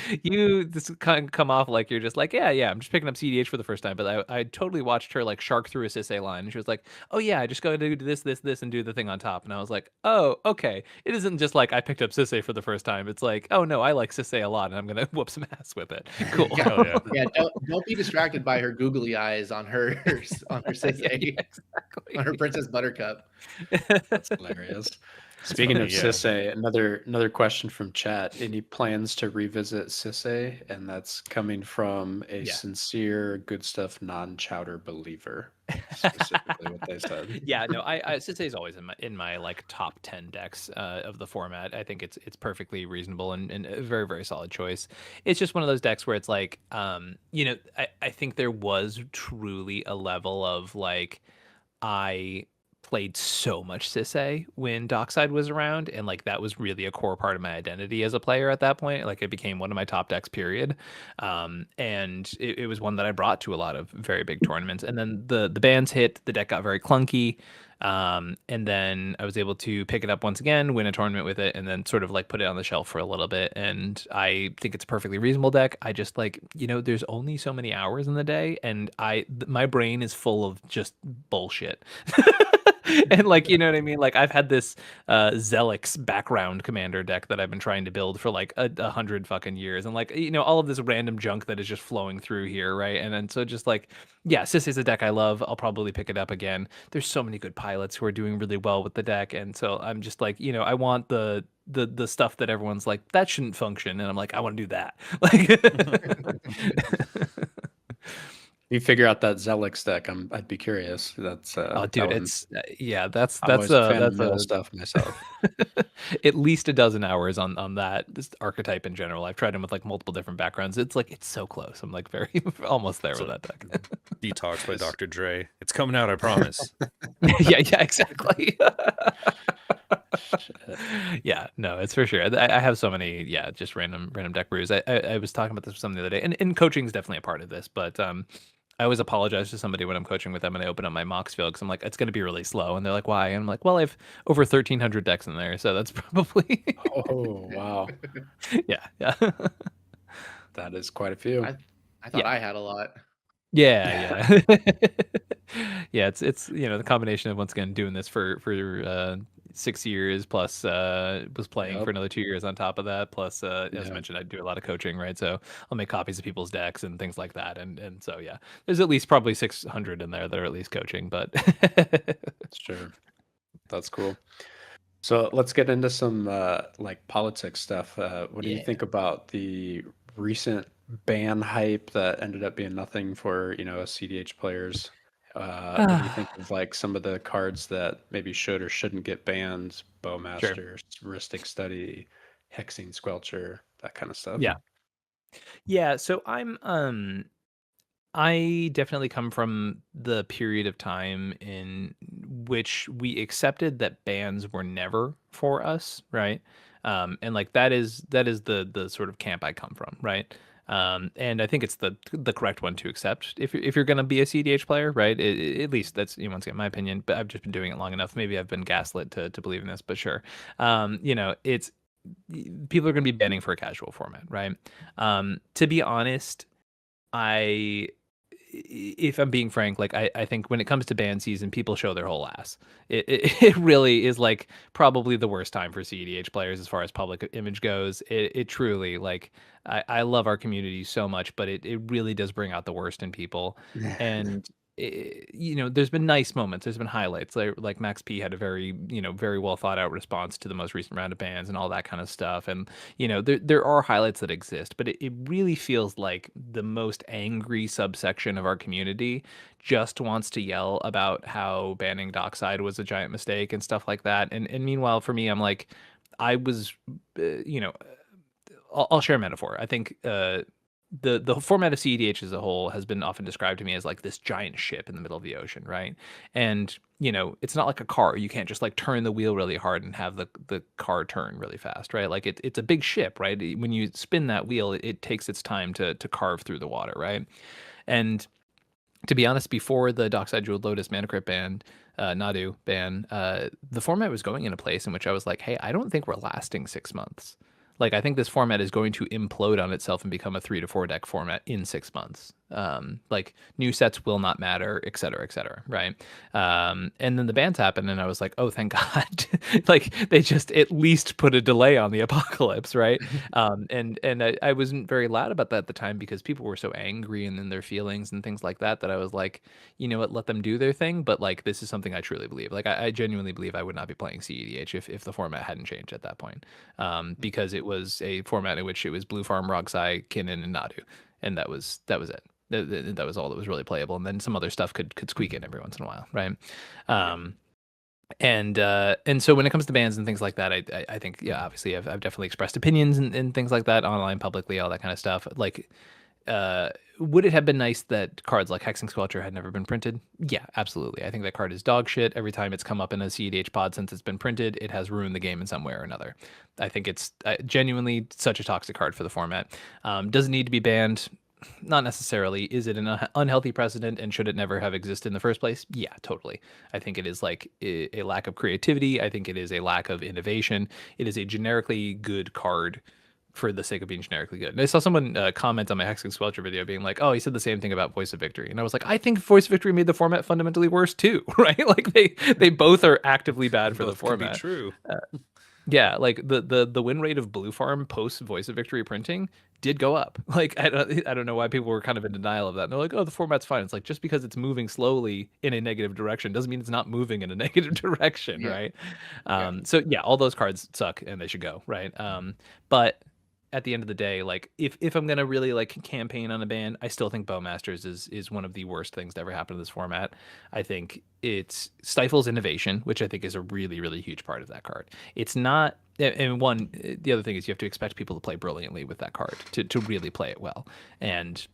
[SPEAKER 4] just kind of come off like you're just like, yeah, I'm just picking up CEDH for the first time." But I totally watched her like shark through a Sisay line, and she was like, "Oh yeah, I just go to do this, and do the thing on top." And I was like, "Oh, okay." It isn't just like I picked up Sisay for the first time. It's like, "Oh no, I like Sisay a lot, and I'm gonna whoop some ass with it." Cool.
[SPEAKER 3] Yeah,
[SPEAKER 1] Hell yeah.
[SPEAKER 3] yeah. Don't be distracted by her googly eyes on her on her
[SPEAKER 4] Yeah,
[SPEAKER 3] Sisay,
[SPEAKER 4] exactly.
[SPEAKER 3] on her Princess Buttercup.
[SPEAKER 2] That's hilarious.
[SPEAKER 1] It's
[SPEAKER 2] Speaking
[SPEAKER 1] funny,
[SPEAKER 2] of
[SPEAKER 1] yeah.
[SPEAKER 2] Sisay, another question from chat. Any plans to revisit Sisay? And that's coming from a
[SPEAKER 4] Yeah.
[SPEAKER 2] sincere, good stuff, non-chowder believer. Specifically what they said.
[SPEAKER 4] Yeah, no, I Sisei is always in my like top 10 decks of the format. I think it's perfectly reasonable and a very, very solid choice. It's just one of those decks where it's like, I think there was truly a level of like I played so much Sisay when Dockside was around, and like that was really a core part of my identity as a player at that point. Like it became one of my top decks, period. And it was one that I brought to a lot of very big tournaments. And then the bans hit, the deck got very clunky. And then I was able to pick it up once again, win a tournament with it, and then sort of like put it on the shelf for a little bit. And I think it's a perfectly reasonable deck. I just like, there's only so many hours in the day, and my brain is full of just bullshit. And like, you know what I mean? Like I've had this Zelix background commander deck that I've been trying to build for like 100 fucking years. And like, all of this random junk that is just flowing through here, right? And then so just like, yeah, Sissy's a deck I love. I'll probably pick it up again. There's so many good pilots who are doing really well with the deck. And so I'm just like, I want the stuff that everyone's like, that shouldn't function. And I'm like, I want to do that. Like
[SPEAKER 2] You figure out that Zelix deck, I'd be curious. That's
[SPEAKER 4] oh,
[SPEAKER 2] that
[SPEAKER 4] dude,
[SPEAKER 2] one.
[SPEAKER 4] it's yeah, that's
[SPEAKER 2] I'm always
[SPEAKER 4] that's
[SPEAKER 2] a
[SPEAKER 4] a
[SPEAKER 2] fan of
[SPEAKER 4] that's
[SPEAKER 2] mill
[SPEAKER 4] a
[SPEAKER 2] stuff myself.
[SPEAKER 4] at least a dozen hours on that this archetype in general. I've tried them with like multiple different backgrounds. It's like it's so close. I'm like very almost there with
[SPEAKER 1] So
[SPEAKER 4] that deck.
[SPEAKER 1] Detox by
[SPEAKER 2] Nice.
[SPEAKER 1] Dr. Dre. It's coming out, I promise.
[SPEAKER 4] Yeah, exactly. Yeah, no, it's for sure. I have so many, yeah, just random deck brews. I was talking about this with someone the other day, and coaching is definitely a part of this, but I always apologize to somebody when I'm coaching with them and I open up my Mox field because I'm like, it's going to be really slow. And they're like, why? And I'm like, well, I have over 1,300 decks in there. So that's probably,
[SPEAKER 2] Oh, wow.
[SPEAKER 4] yeah.
[SPEAKER 2] That is quite a few.
[SPEAKER 3] I thought
[SPEAKER 4] Yeah.
[SPEAKER 3] I had a lot.
[SPEAKER 4] Yeah. Yeah, it's the combination of once again doing this for 6 years plus was playing for
[SPEAKER 2] Yep.
[SPEAKER 4] another 2 years on top of that plus as
[SPEAKER 2] Yeah.
[SPEAKER 4] mentioned I do a lot of coaching, right? So I'll make copies of people's decks and things like that, and so yeah, there's at least probably 600 in there that are at least coaching, but
[SPEAKER 2] Sure. That's cool. So let's get into some like politics stuff. What do you
[SPEAKER 4] Yeah.
[SPEAKER 2] think about the recent ban hype that ended up being nothing for, CDH players? What do you think of like some of the cards that maybe should or shouldn't get banned?
[SPEAKER 4] Sure.
[SPEAKER 2] Bowmaster, Heuristic Study, Hexing Squelcher, that kind of stuff.
[SPEAKER 4] Yeah, so I definitely come from the period of time in which we accepted that bans were never for us, right? And like that is the sort of camp I come from, right? And I think it's the correct one to accept if you're going to be a CDH player, right? At least that's once again my opinion, but I've just been doing it long enough. Maybe I've been gaslit to believe in this, but sure. It's people are going to be banning for a casual format, right? To be honest, if I'm being frank, like I think when it comes to ban season, people show their whole ass. It really is like probably the worst time for CEDH players as far as public image goes. It truly like I love our community so much, but it really does bring out the worst in people. And there's been nice moments, there's been highlights. Like Max P had a very very well thought out response to the most recent round of bans and all that kind of stuff. And there are highlights that exist, but it really feels like the most angry subsection of our community just wants to yell about how banning Dockside was a giant mistake and stuff like that. And meanwhile, for me, I'm like, I was, I'll share a metaphor. I think the format of CEDH as a whole has been often described to me as like this giant ship in the middle of the ocean, right? And it's not like a car. You can't just like turn the wheel really hard and have the car turn really fast, right? Like it's a big ship, right? When you spin that wheel, it takes its time to carve through the water, right? And to be honest, before the Dockside Jeweled Lotus Mana Crypt ban, Nadu ban, the format was going in a place in which I was like, hey, I don't think we're lasting 6 months. Like, I think this format is going to implode on itself and become a 3 to 4 deck format in 6 months. Like, new sets will not matter, et cetera, right? And then the bans happened, and I was like, oh, thank God. Like, they just at least put a delay on the apocalypse, right? And I wasn't very loud about that at the time because people were so angry and in their feelings and things like that I was like, you know what, let them do their thing. But like, this is something I truly believe. Like, I genuinely believe I would not be playing CEDH if the format hadn't changed at that point, because it was a format in which it was Blue Farm, Rogsai, Kinnan, and Nadu, and that was it. That was all that was really playable, and then some other stuff could squeak in every once in a while, right? And so when it comes to bans and things like that, I think, yeah, obviously I've definitely expressed opinions and things like that online, publicly, all that kind of stuff. Like, would it have been nice that cards like Hexing Squelcher had never been printed? Yeah, absolutely. I think that card is dog shit. Every time it's come up in a CEDH pod since it's been printed, it has ruined the game in some way or another. I think it's genuinely such a toxic card for the format. Does it need to be banned? Not necessarily. Is it an unhealthy precedent, and should it never have existed in the first place? Yeah, totally. I think it is like a lack of creativity. I think it is a lack of innovation. It is a generically good card for the sake of being generically good. And I saw someone comment on my Hexing Squelcher video being like, oh, he said the same thing about Voice of Victory. And I was like, I think Voice of Victory made the format fundamentally worse too, right? Like they both are actively bad for the format.
[SPEAKER 1] Could be true.
[SPEAKER 4] Yeah, like the win rate of Blue Farm post Voice of Victory printing did go up. Like, I don't know why people were kind of in denial of that. And they're like, oh, the format's fine. It's like, just because it's moving slowly in a negative direction doesn't mean it's not moving in a negative direction, right? So yeah, all those cards suck and they should go, right? But at the end of the day, like, if I'm gonna really like campaign on a ban, I still think Bowmasters is one of the worst things to ever happen to this format. I think it stifles innovation, which I think is a really, really huge part of that card. It's not, and one, the other thing is you have to expect people to play brilliantly with that card to really play it well. And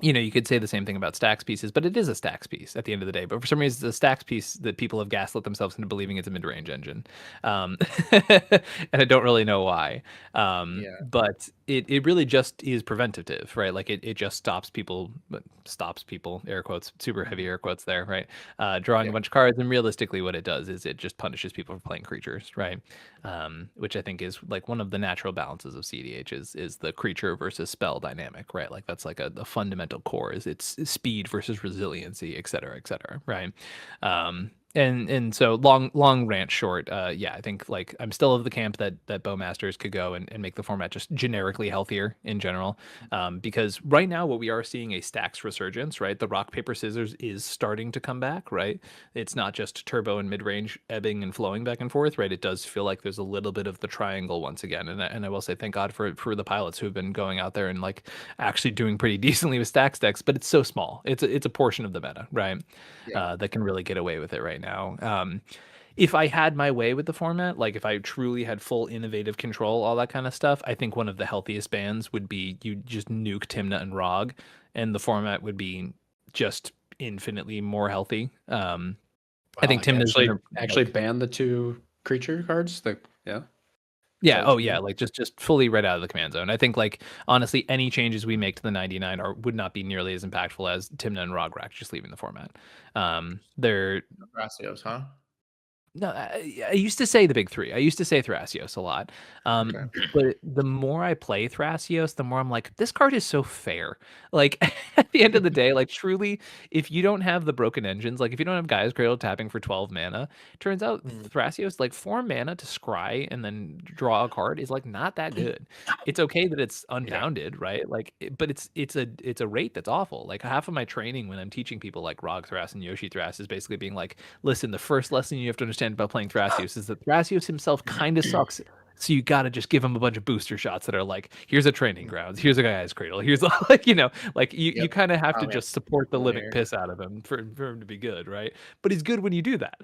[SPEAKER 4] you could say the same thing about stacks pieces, but it is a stacks piece at the end of the day. But for some reason, it's a stacks piece that people have gaslit themselves into believing it's a mid-range engine. And I don't really know why. But it really just is preventative, right? Like it just stops people, air quotes, super heavy air quotes there, right? Drawing a bunch of cards. And realistically, what it does is it just punishes people for playing creatures, right? Which I think is like one of the natural balances of CDH is the creature versus spell dynamic, right? Like that's like a fundamental core is its speed versus resiliency, et cetera, right? And so long rant short, yeah, I think like I'm still of the camp that Bowmasters could go and make the format just generically healthier in general, because right now what we are seeing a stacks resurgence, right? The rock paper scissors is starting to come back, right? It's not just turbo and mid range ebbing and flowing back and forth, right? It does feel like there's a little bit of the triangle once again, and I will say thank God for the pilots who have been going out there and like actually doing pretty decently with stacks decks, but it's so small. It's a portion of the meta, right? That can really get away with it right now. If I had my way with the format, like if I truly had full innovative control, all that kind of stuff, I think one of the healthiest bans would be you just nuke Tymna and Rog, and the format would be just infinitely more healthy. I think Tymna's
[SPEAKER 2] actually ban the 2 creature cards.
[SPEAKER 4] Yeah. Oh, yeah. Like just fully read out of the command zone. I think like honestly, any changes we make to the 99 would not be nearly as impactful as Tymna and Rograk just leaving the format. They're
[SPEAKER 3] Thrasios, huh?
[SPEAKER 4] No, I used to say the big 3. I used to say Thrasios a lot. But the more I play Thrasios, the more I'm like, this card is so fair. Like at the end of the day, like truly, if you don't have the broken engines, like if you don't have Gaia's Cradle tapping for 12 mana, turns out Thrasios, like 4 mana to scry and then draw a card is like not that good. It's okay that it's unbounded, right? Like, but it's a rate that's awful. Like half of my training when I'm teaching people like Rog Thras and Yoshi Thras is basically being like, listen, the first lesson you have to understand about playing Thrasios is that Thrasios himself kind of sucks. So you got to just give him a bunch of booster shots that are like, here's a training grounds, here's a Gaia's Cradle, here's like, you kind of have to just support the living piss out of him for him to be good, right? But he's good when you do that.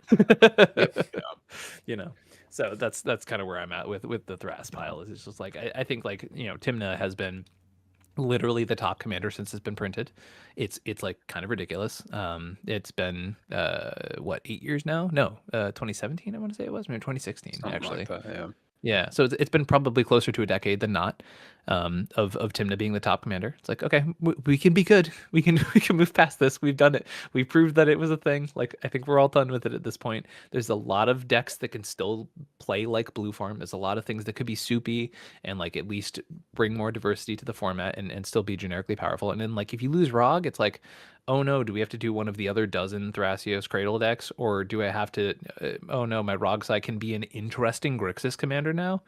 [SPEAKER 4] So that's kind of where I'm at with the Thras pile. Is it's just like I think like Tymna has been literally the top commander since it's been printed. It's like kind of ridiculous. It's been what, 8 years now? No, 2017 I want to say it was, maybe 2016
[SPEAKER 2] Something
[SPEAKER 4] actually.
[SPEAKER 2] like that, yeah.
[SPEAKER 4] Yeah, so it's been probably closer to a decade than not, of Timna being the top commander. It's like, okay, we can be good. We can we can move past this. We've done it. We proved that it was a thing. Like, I think we're all done with it at this point. There's a lot of decks that can still play like Blue Farm. There's a lot of things that could be soupy and like at least bring more diversity to the format and still be generically powerful. And then like if you lose Rog, it's like, oh no, do we have to do one of the other dozen Thrasios Cradle decks, or do I have to? Oh no, my Rogsai can be an interesting Grixis commander now.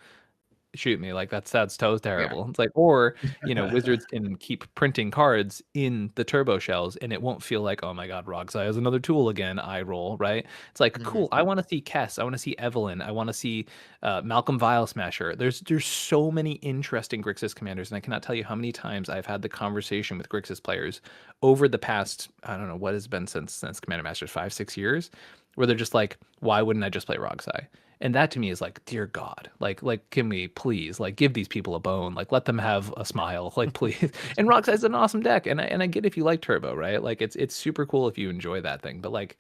[SPEAKER 4] Shoot me, like that's so terrible. It's like, or Wizards can keep printing cards in the turbo shells, and it won't feel like, oh my god, Rogsai is another tool again. I roll, right? It's like, cool. I want to see Kess. I want to see Evelyn. I want to see Malcolm Vile Smasher. There's so many interesting Grixis commanders, and I cannot tell you how many times I've had the conversation with Grixis players over the past, I don't know what has been since Commander Masters, 5-6 years, where they're just like, why wouldn't I just play Rogsai? And that to me is like, dear God, like, can we please like give these people a bone, like let them have a smile, like please. And Rocksai is an awesome deck, and I get if you like Turbo, right? Like it's super cool if you enjoy that thing, but like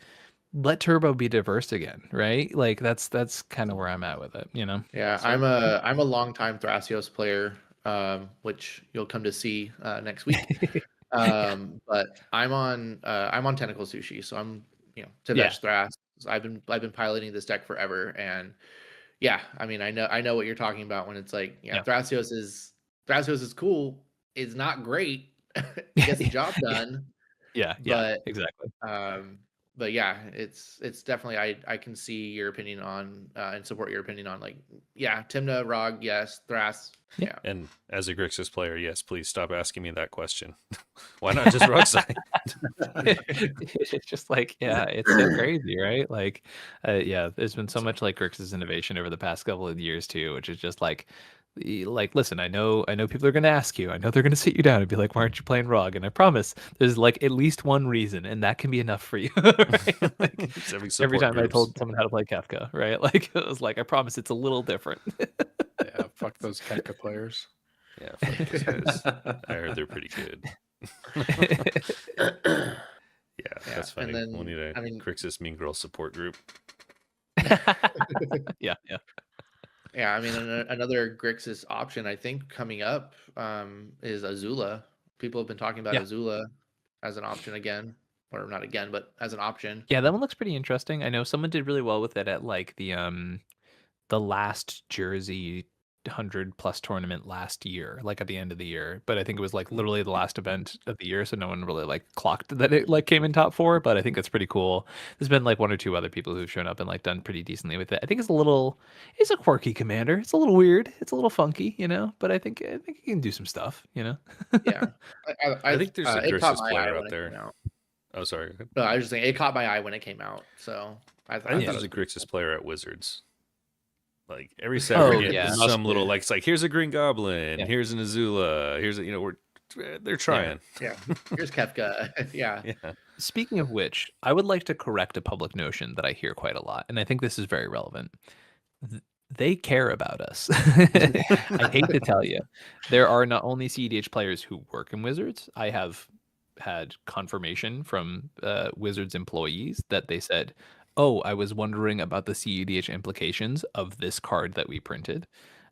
[SPEAKER 4] let Turbo be diverse again, right? Like that's kind of where I'm at with it,
[SPEAKER 3] Yeah,
[SPEAKER 4] So,
[SPEAKER 3] I'm a longtime Thrasios player, which you'll come to see next week. But I'm on Tentacle Sushi, so I'm TEDH Thras. I've been piloting this deck forever, and yeah, I mean I know what you're talking about when it's like Thrasios is cool. It's not great. It gets the job done.
[SPEAKER 4] Yeah,
[SPEAKER 3] but
[SPEAKER 4] exactly.
[SPEAKER 3] But yeah, it's definitely I can see your opinion on and support your opinion on like Timna, Rog, yes, Thras, yeah.
[SPEAKER 1] And as a Grixis player, yes, please stop asking me that question. Why not just Rogsai?
[SPEAKER 4] It's just like, it's so crazy, right? Like, there's been so much like Grixis innovation over the past couple of years too, which is just like, listen, I know people are going to ask you. I know they're going to sit you down and be like, why aren't you playing Rog? And I promise there's like at least one reason, and that can be enough for you. Right? Like, every time I told someone how to play Kefka, right? Like it was like, I promise it's a little different.
[SPEAKER 2] Yeah, fuck those Kefka players.
[SPEAKER 1] Yeah, fuck those guys. I heard they're pretty good. Yeah, that's funny.
[SPEAKER 3] And then,
[SPEAKER 1] We'll need a Grixis Mean Girl support group.
[SPEAKER 4] Yeah.
[SPEAKER 3] Yeah, I mean, another Grixis option I think coming up is Azula. People have been talking about Azula as an option again, or not again, but as an option.
[SPEAKER 4] Yeah, that one looks pretty interesting. I know someone did really well with it at like the last Jersey 100+ tournament last year, like at the end of the year. But I think it was like literally the last event of the year, so no one really like clocked that it like came in top 4. But I think that's pretty cool. There's been like 1 or 2 other people who've shown up and like done pretty decently with it. I think it's a quirky commander. It's a little weird. It's a little funky, but I think it can do some stuff,
[SPEAKER 3] Yeah,
[SPEAKER 1] I think there's a Grixis player out there. Oh, sorry.
[SPEAKER 3] No, I was just saying it caught my eye when it came out. So I
[SPEAKER 1] think there's a Grixis player at Wizards. Like every Saturday, some little like it's like here's a Green Goblin, here's an Azula, here's they're trying.
[SPEAKER 3] Yeah, here's Kefka. Yeah.
[SPEAKER 4] Speaking of which, I would like to correct a public notion that I hear quite a lot, and I think this is very relevant. They care about us. I hate to tell you, there are not only CEDH players who work in Wizards. I have had confirmation from Wizards employees that they said, oh, I was wondering about the CEDH implications of this card that we printed.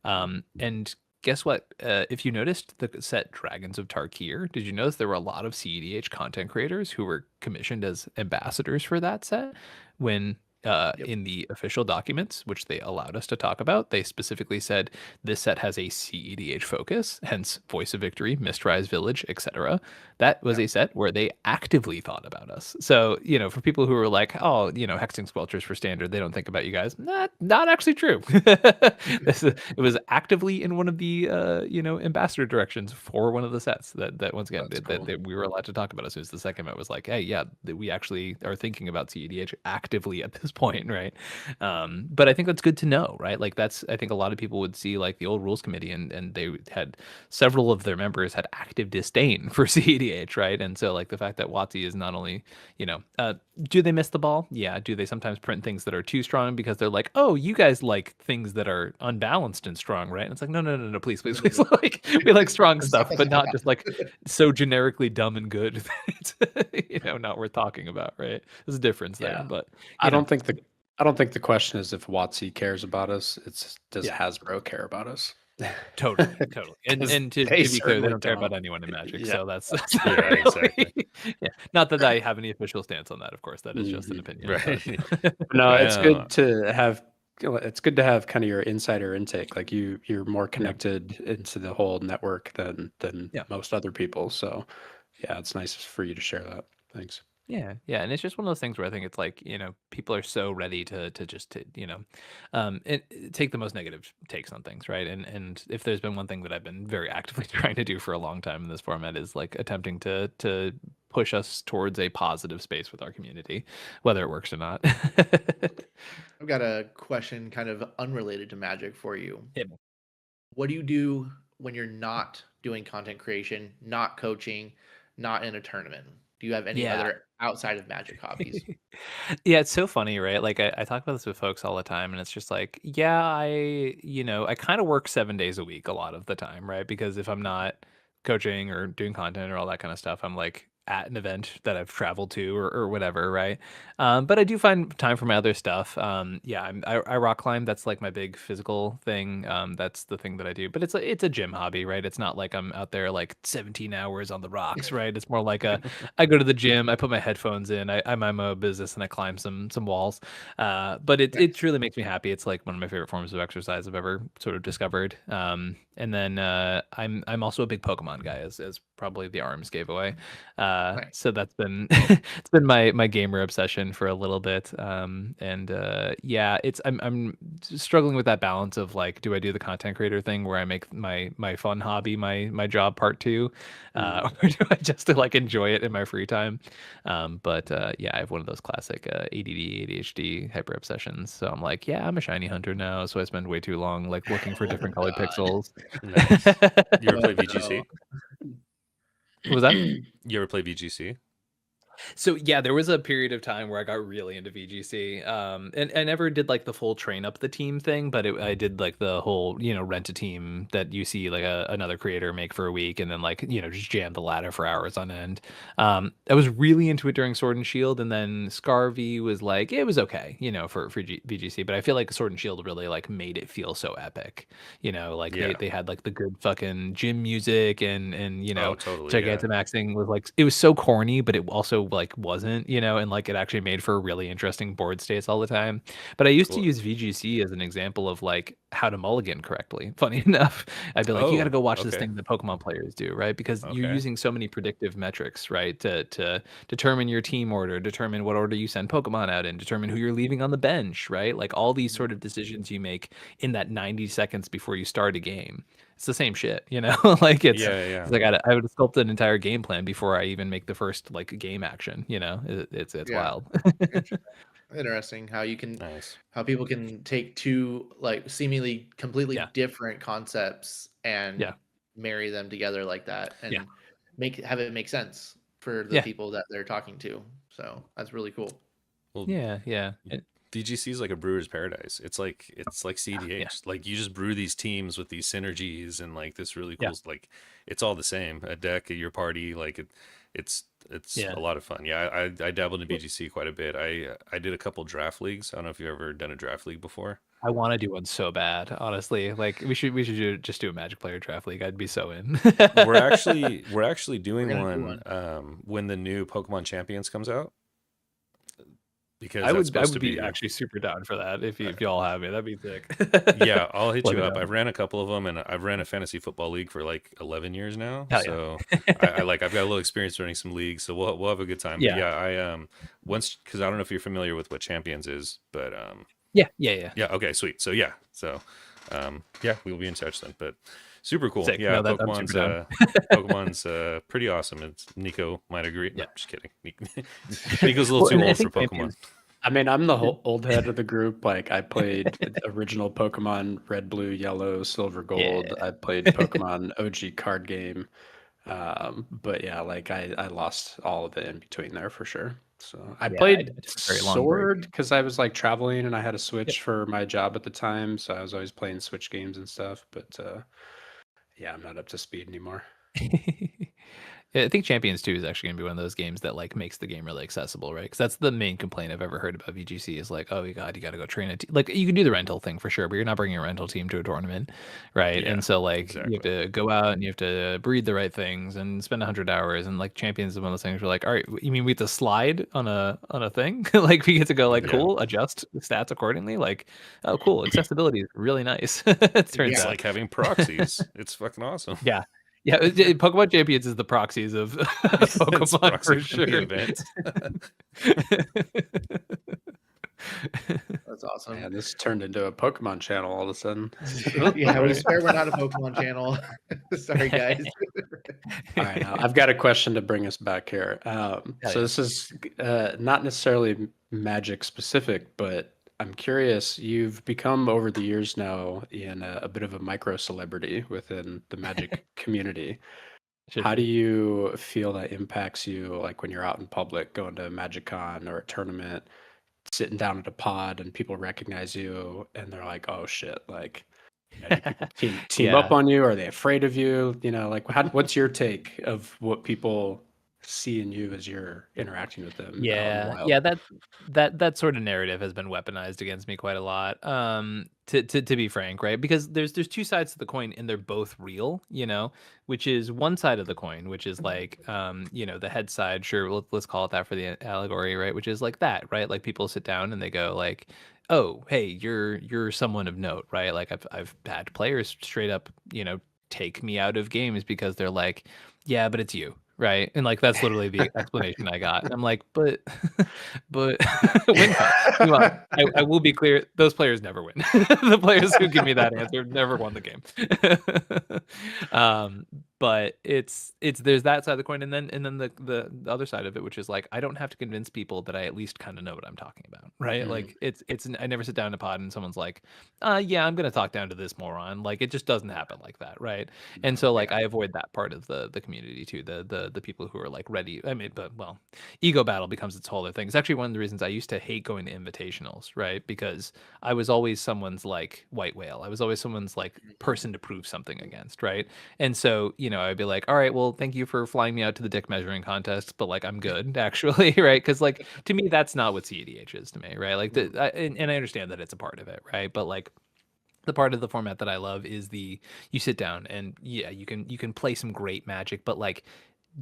[SPEAKER 4] And guess what? If you noticed the set Dragons of Tarkir, did you notice there were a lot of CEDH content creators who were commissioned as ambassadors for that set when in the official documents, which they allowed us to talk about, they specifically said this set has a CEDH focus, hence Voice of Victory, Mistrise Village, etc. That was a set where they actively thought about us. So, for people who are like, oh, hexing squelchers for standard, they don't think about you guys. Not actually true. It was actively in one of the, ambassador directions for one of the sets that once again, that we were allowed to talk about as soon as the second event was like, hey, yeah, we actually are thinking about CEDH actively at this this point, right? But I think that's good to know, right? Like I think a lot of people would see like the old rules committee, and they had several of their members had active disdain for CEDH, right? And so like the fact that WotC is not only, do they miss the ball? Yeah. Do they sometimes print things that are too strong because they're like, oh, you guys like things that are unbalanced and strong, right? And it's like, no, please, like we like strong stuff, but not just like so generically dumb and good that not worth talking about, right? There's a difference there, but
[SPEAKER 2] I don't think the question is if WotC cares about us. It's does Hasbro care about us?
[SPEAKER 4] Totally. And to be clear, they don't care about anyone in Magic, so that's
[SPEAKER 1] exactly.
[SPEAKER 4] Not that I have any official stance on that, of course. That is just an opinion.
[SPEAKER 1] Right.
[SPEAKER 2] No, it's good to have. It's good to have kind of your insider intake. Like you're more connected into the whole network than most other people. So yeah, it's nice for you to share that. Thanks.
[SPEAKER 4] Yeah, and it's just one of those things where I think it's like people are so ready to just take the most negative takes on things, right? And if there's been one thing that I've been very actively trying to do for a long time in this format is like attempting to push us towards a positive space with our community, whether it works or not.
[SPEAKER 3] I've got a question kind of unrelated to Magic for you.
[SPEAKER 4] Yeah.
[SPEAKER 3] What do you do when you're not doing content creation, not coaching, not in a tournament? Do you have any other outside of Magic hobbies?
[SPEAKER 4] Yeah, it's so funny, right? Like I talk about this with folks all the time, and it's just like, I kind of work 7 days a week a lot of the time, right? Because if I'm not coaching or doing content or all that kind of stuff, I'm like at an event that I've traveled to or whatever, right? But I do find time for my other stuff. I rock climb. That's like my big physical thing. That's the thing that I do. But it's a gym hobby, right? It's not like I'm out there like 17 hours on the rocks, right? It's more like I go to the gym, I put my headphones in, I mind my own business, and I climb some walls. But it truly makes me happy. It's like one of my favorite forms of exercise I've ever sort of discovered. And then I'm also a big Pokemon guy, as probably the arms gave away. So that's been it's been my gamer obsession for a little bit. I'm struggling with that balance of like, do I do the content creator thing where I make my fun hobby my job part two, or do I just like enjoy it in my free time? I have one of those classic ADD ADHD hyper obsessions. So I'm like, I'm a shiny hunter now, so I spend way too long like looking for different colored pixels.
[SPEAKER 1] Nice. You ever play VGC?
[SPEAKER 4] What was that?
[SPEAKER 1] You ever play VGC?
[SPEAKER 4] So yeah, there was a period of time where I got really into VGC, and I never did like the full train up the team thing, but I did like the whole rent a team that you see like another creator make for a week, and then like just jam the ladder for hours on end. I was really into it during Sword and Shield, and then Scarvy was like it was okay, for VGC, but I feel like Sword and Shield really like made it feel so epic, they had like the good fucking gym music and
[SPEAKER 1] totally,
[SPEAKER 4] Gigantamaxing was like it was so corny, but it also like wasn't, and like it actually made for really interesting board states all the time. But I used to use VGC as an example of like how to mulligan correctly. Funny enough, I'd be like, you got to go watch this thing that Pokemon players do, right? Because you're using so many predictive metrics, right, to determine your team order, determine what order you send Pokemon out in, determine who you're leaving on the bench, right? Like all these sort of decisions you make in that 90 seconds before you start a game. It's the same shit, like it's like I would sculpt an entire game plan before I even make the first like game action, it's wild.
[SPEAKER 3] Interesting how you can how people can take two like seemingly completely different concepts and marry them together like that and have it make sense for the people that they're talking to. So that's really cool.
[SPEAKER 1] Well, VGC is like a brewer's paradise. It's like CDH. Like you just brew these teams with these synergies and like this really cool. Like it's all the same. A deck at your party. Like it's a lot of fun. Yeah, I dabbled in VGC quite a bit. I did a couple draft leagues. I don't know if you've ever done a draft league before.
[SPEAKER 4] I want to do one so bad, honestly. Like we should just do a Magic player draft league. I'd be so in.
[SPEAKER 1] we're actually doing one when the new Pokemon Champions comes out. Because
[SPEAKER 4] I would be actually super down for that if you all have it. That'd be sick.
[SPEAKER 1] Yeah, I'll hit you up. I've ran a couple of them, and I've ran a fantasy football league for like 11 years now. So I've got a little experience running some leagues, so we'll have a good time.
[SPEAKER 4] Yeah,
[SPEAKER 1] I once because I don't know if you're familiar with what Champions is, but
[SPEAKER 4] yeah.
[SPEAKER 1] Okay, sweet. So we'll be in touch then. But super cool.
[SPEAKER 4] Sick.
[SPEAKER 1] Yeah,
[SPEAKER 4] no,
[SPEAKER 1] Pokemon's pretty awesome. Nico might agree. No, I'm just kidding. Nico's a little too old for Pokemon.
[SPEAKER 2] I mean, I'm the old head of the group. Like, I played original Pokemon Red, Blue, Yellow, Silver, Gold.
[SPEAKER 4] Yeah.
[SPEAKER 2] I played Pokemon OG card game. But yeah, like I lost all of it in between there for sure. So I
[SPEAKER 4] Yeah, I
[SPEAKER 2] played
[SPEAKER 4] took a very long break.
[SPEAKER 2] Sword because I was like traveling and I had a
[SPEAKER 4] Yep.
[SPEAKER 2] Switch for my job at the time. So I was always playing Switch games and stuff. But yeah, I'm not up to speed anymore.
[SPEAKER 4] Yeah, I think Champions 2 is actually going to be one of those games that like makes the game really accessible, right? Because that's the main complaint I've ever heard about VGC is like, oh God, you got to go train a team. Like you can do the rental thing for sure, but you're not bringing a rental team to a tournament, right?
[SPEAKER 1] Yeah,
[SPEAKER 4] And so like you have
[SPEAKER 1] exactly.
[SPEAKER 4] to go out and you have to breed the right things and spend 100 hours. And like Champions is one of those things where like, all right, you mean we have to slide on a thing? Like we get to go like,
[SPEAKER 1] Yeah.
[SPEAKER 4] cool, adjust the stats accordingly. Like, oh, cool, accessibility is really nice. It turns
[SPEAKER 1] It's
[SPEAKER 4] out.
[SPEAKER 1] like having proxies. It's fucking awesome.
[SPEAKER 4] Yeah. Yeah, Pokemon Champions is the proxies of
[SPEAKER 1] It's
[SPEAKER 4] Pokemon
[SPEAKER 1] proxy
[SPEAKER 4] for
[SPEAKER 1] for the
[SPEAKER 4] sure.
[SPEAKER 1] event.
[SPEAKER 3] That's awesome.
[SPEAKER 2] Man, this turned into a Pokemon channel all of a sudden.
[SPEAKER 3] Yeah, we swear we're not a Pokemon channel. Sorry, guys.
[SPEAKER 2] All right, now I've got a question to bring us back here.
[SPEAKER 4] Hell
[SPEAKER 2] So
[SPEAKER 4] yeah.
[SPEAKER 2] this is not necessarily Magic specific, but I'm curious. You've become over the years now, Ian, a bit of a micro celebrity within the Magic community.
[SPEAKER 4] Should
[SPEAKER 2] How do
[SPEAKER 4] be.
[SPEAKER 2] you feel that impacts you, like when you're out in public, going to MagicCon or a tournament, sitting down at a pod, and people recognize you, and they're like, "Oh shit!" Like, do people team up
[SPEAKER 4] Yeah.
[SPEAKER 2] on you? Are they afraid of you? You know, like what's your take of what people see in you as you're interacting with them out in the
[SPEAKER 4] Yeah,
[SPEAKER 2] wild?
[SPEAKER 4] yeah, that sort of narrative has been weaponized against me quite a lot. To be frank, right? Because there's two sides to the coin, and they're both real, which is one side of the coin, which is like, the head side. Sure, let's call it that for the allegory, right? Which is like that, right? Like people sit down and they go like, "Oh, hey, you're someone of note," right? Like I've had players straight up, take me out of games because they're like, "Yeah, but it's you." Right. And like that's literally the explanation I got. And I'm like, but but WinCon. Meanwhile, I will be clear, those players never win. The players who give me that answer never won the game. But it's there's that side of the coin, and then the other side of it, which is like I don't have to convince people that I at least kind of know what I'm talking about, right? Like it's I never sit down in a pod and someone's like, yeah, I'm gonna talk down to this moron. Like it just doesn't happen like that, right? And so like I avoid that part of the community too, the people who are like ready. I mean, but well, ego battle becomes its whole other thing. It's actually one of the reasons I used to hate going to invitationals, right? Because I was always someone's like white whale. I was always someone's like person to prove something against, right? And so, I'd be like, all right, well, thank you for flying me out to the dick measuring contest, but like I'm good actually, right? Because like to me, that's not what CEDH is to me, right? Like and I understand that it's a part of it, right? But like the part of the format that I love is you sit down and yeah, you can play some great Magic, but like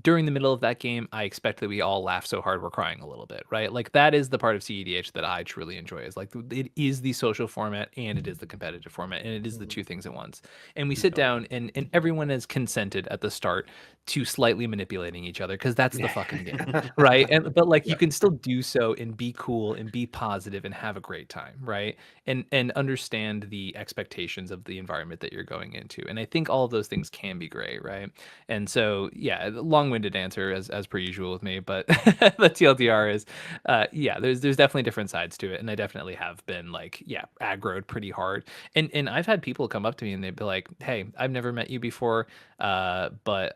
[SPEAKER 4] during the middle of that game, I expect that we all laugh so hard we're crying a little bit, right? Like that is the part of CEDH that I truly enjoy. Is like it is the social format and it is the competitive format and it is the two things at once. And we sit down and everyone is consented at the start to slightly manipulating each other because that's the fucking game, right? And but like you can still do so and be cool and be positive and have a great time, right? And understand the expectations of the environment that you're going into. And I think all of those things can be great, right? And so yeah, long-winded answer as per usual with me, but the TLDR is yeah, there's definitely different sides to it, and I definitely have been like aggroed pretty hard, and I've had people come up to me and they'd be like, hey, I've never met you before, but